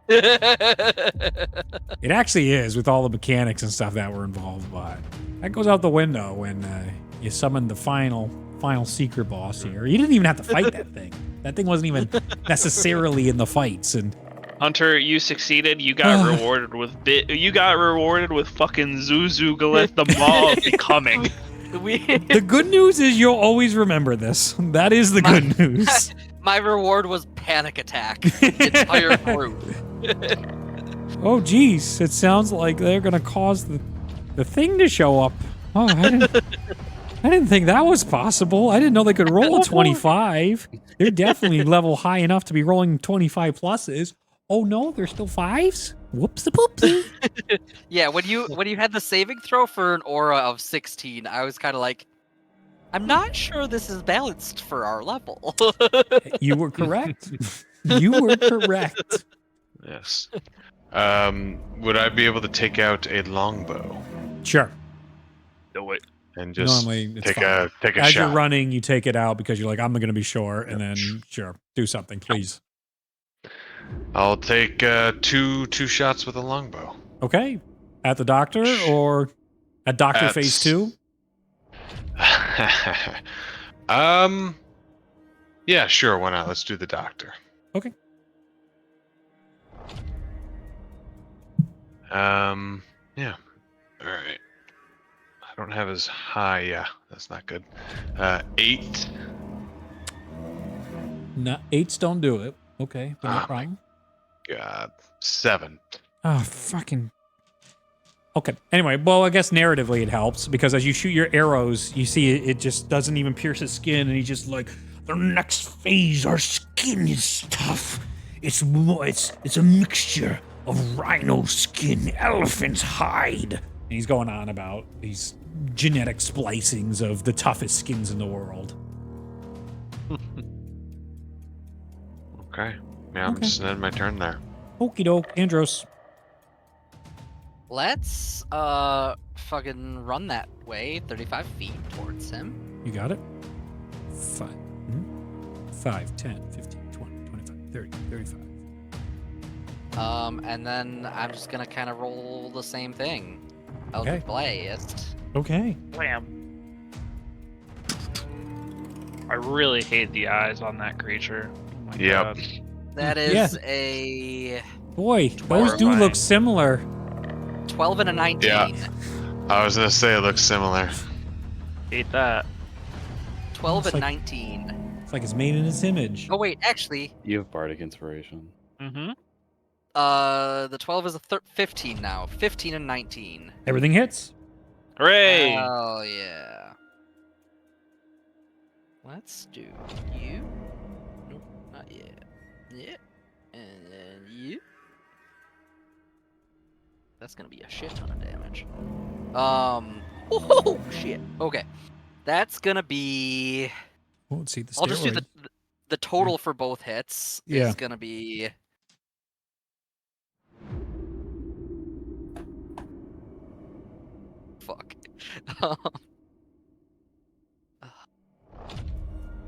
It actually is, with all the mechanics and stuff that were involved, but that goes out the window when you summon the final secret boss here. You didn't even have to fight that thing. That thing wasn't even necessarily in the fights, and Hunter, you succeeded. You got rewarded with fucking Zuzu Galeth the Maw becoming. the good news is you'll always remember this. That is the good news. My reward was panic attack. The entire group. Oh, geez. It sounds like they're going to cause the thing to show up. Oh, I didn't think that was possible. I didn't know they could roll a 25. They're definitely level high enough to be rolling 25 pluses. Oh, no, they're still 5s? Whoopsie-poopsie. Yeah, when you had the saving throw for an aura of 16, I was kind of like, I'm not sure this is balanced for our level. You were correct. You were correct. Yes. Would I be able to take out a longbow Sure. No wait. and just Normally, it's take fine. a As shot? you're running, you take it out because you're like, I'm going to be sure, and then, sure, do something, please. I'll take two shots with a longbow. Okay. At the doctor or at Doctor At- Phase 2? Yeah, sure. Why not? Let's do the doctor. Okay. Yeah. All right. I don't have as high. Yeah, that's not good. 8. No, 8s don't do it. Okay, but no Oh, problem. God. 7. Oh, fucking. Okay. Anyway, well, I guess narratively it helps because as you shoot your arrows, you see it just doesn't even pierce his skin, and he's just like, the next phase, our skin is tough. It's a mixture of rhino skin, elephant's hide. And he's going on about these genetic splicings of the toughest skins in the world. Okay. Yeah, I'm Okay. just ending my turn there. Okie doke, Andros. Let's fucking run that way, 35 feet towards him. You got it? 5, 5, 10, 15, 20, 25, 30, 35. And then I'm just gonna kind of roll the same thing. Okay. Eldritch Blast. Okay. Blam. I really hate the eyes on that creature. Oh my Yep. God. That is a Boy, those do Horrifying. look similar. 12 and a 19. Yeah. I was gonna say it looks similar. Hate that. 12 It's and like- 19. It's like it's made in its image. Oh wait, actually, You have bardic inspiration. Mm-hmm. the 12 is a 15 now. 15 and 19. Everything hits. Hooray! Oh yeah. Let's do you. Nope, not yet. Yep. And then you. That's gonna be a shit ton of damage. Oh shit. Okay. That's gonna be. Oh, let's see the I'll just do steroid. the total for both hits Yeah. is gonna be. Fuck.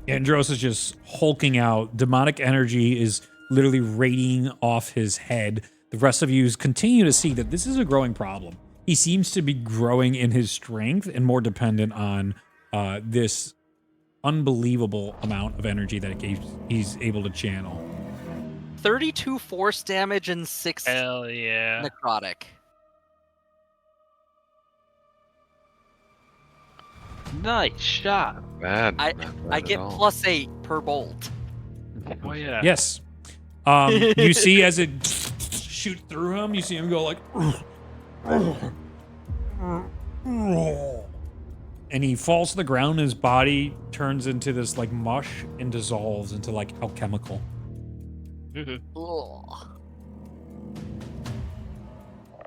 Andros is just hulking out. Demonic energy is literally radiating off his head. The rest of you continue to see that this is a growing problem. He seems to be growing in his strength and more dependent on this unbelievable amount of energy that he's able to channel. 32 force damage and 6 Hell yeah. necrotic. Nice shot. Bad. I not bad I at get all. +8 per bolt. Oh yeah. Yes. You see as it shoots through him, you see him go like... And he falls to the ground, and his body turns into this like mush and dissolves into like alchemical. Ugh.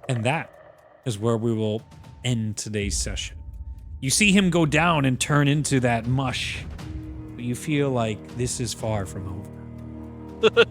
And that is where we will end today's session. You see him go down and turn into that mush, but you feel like this is far from over.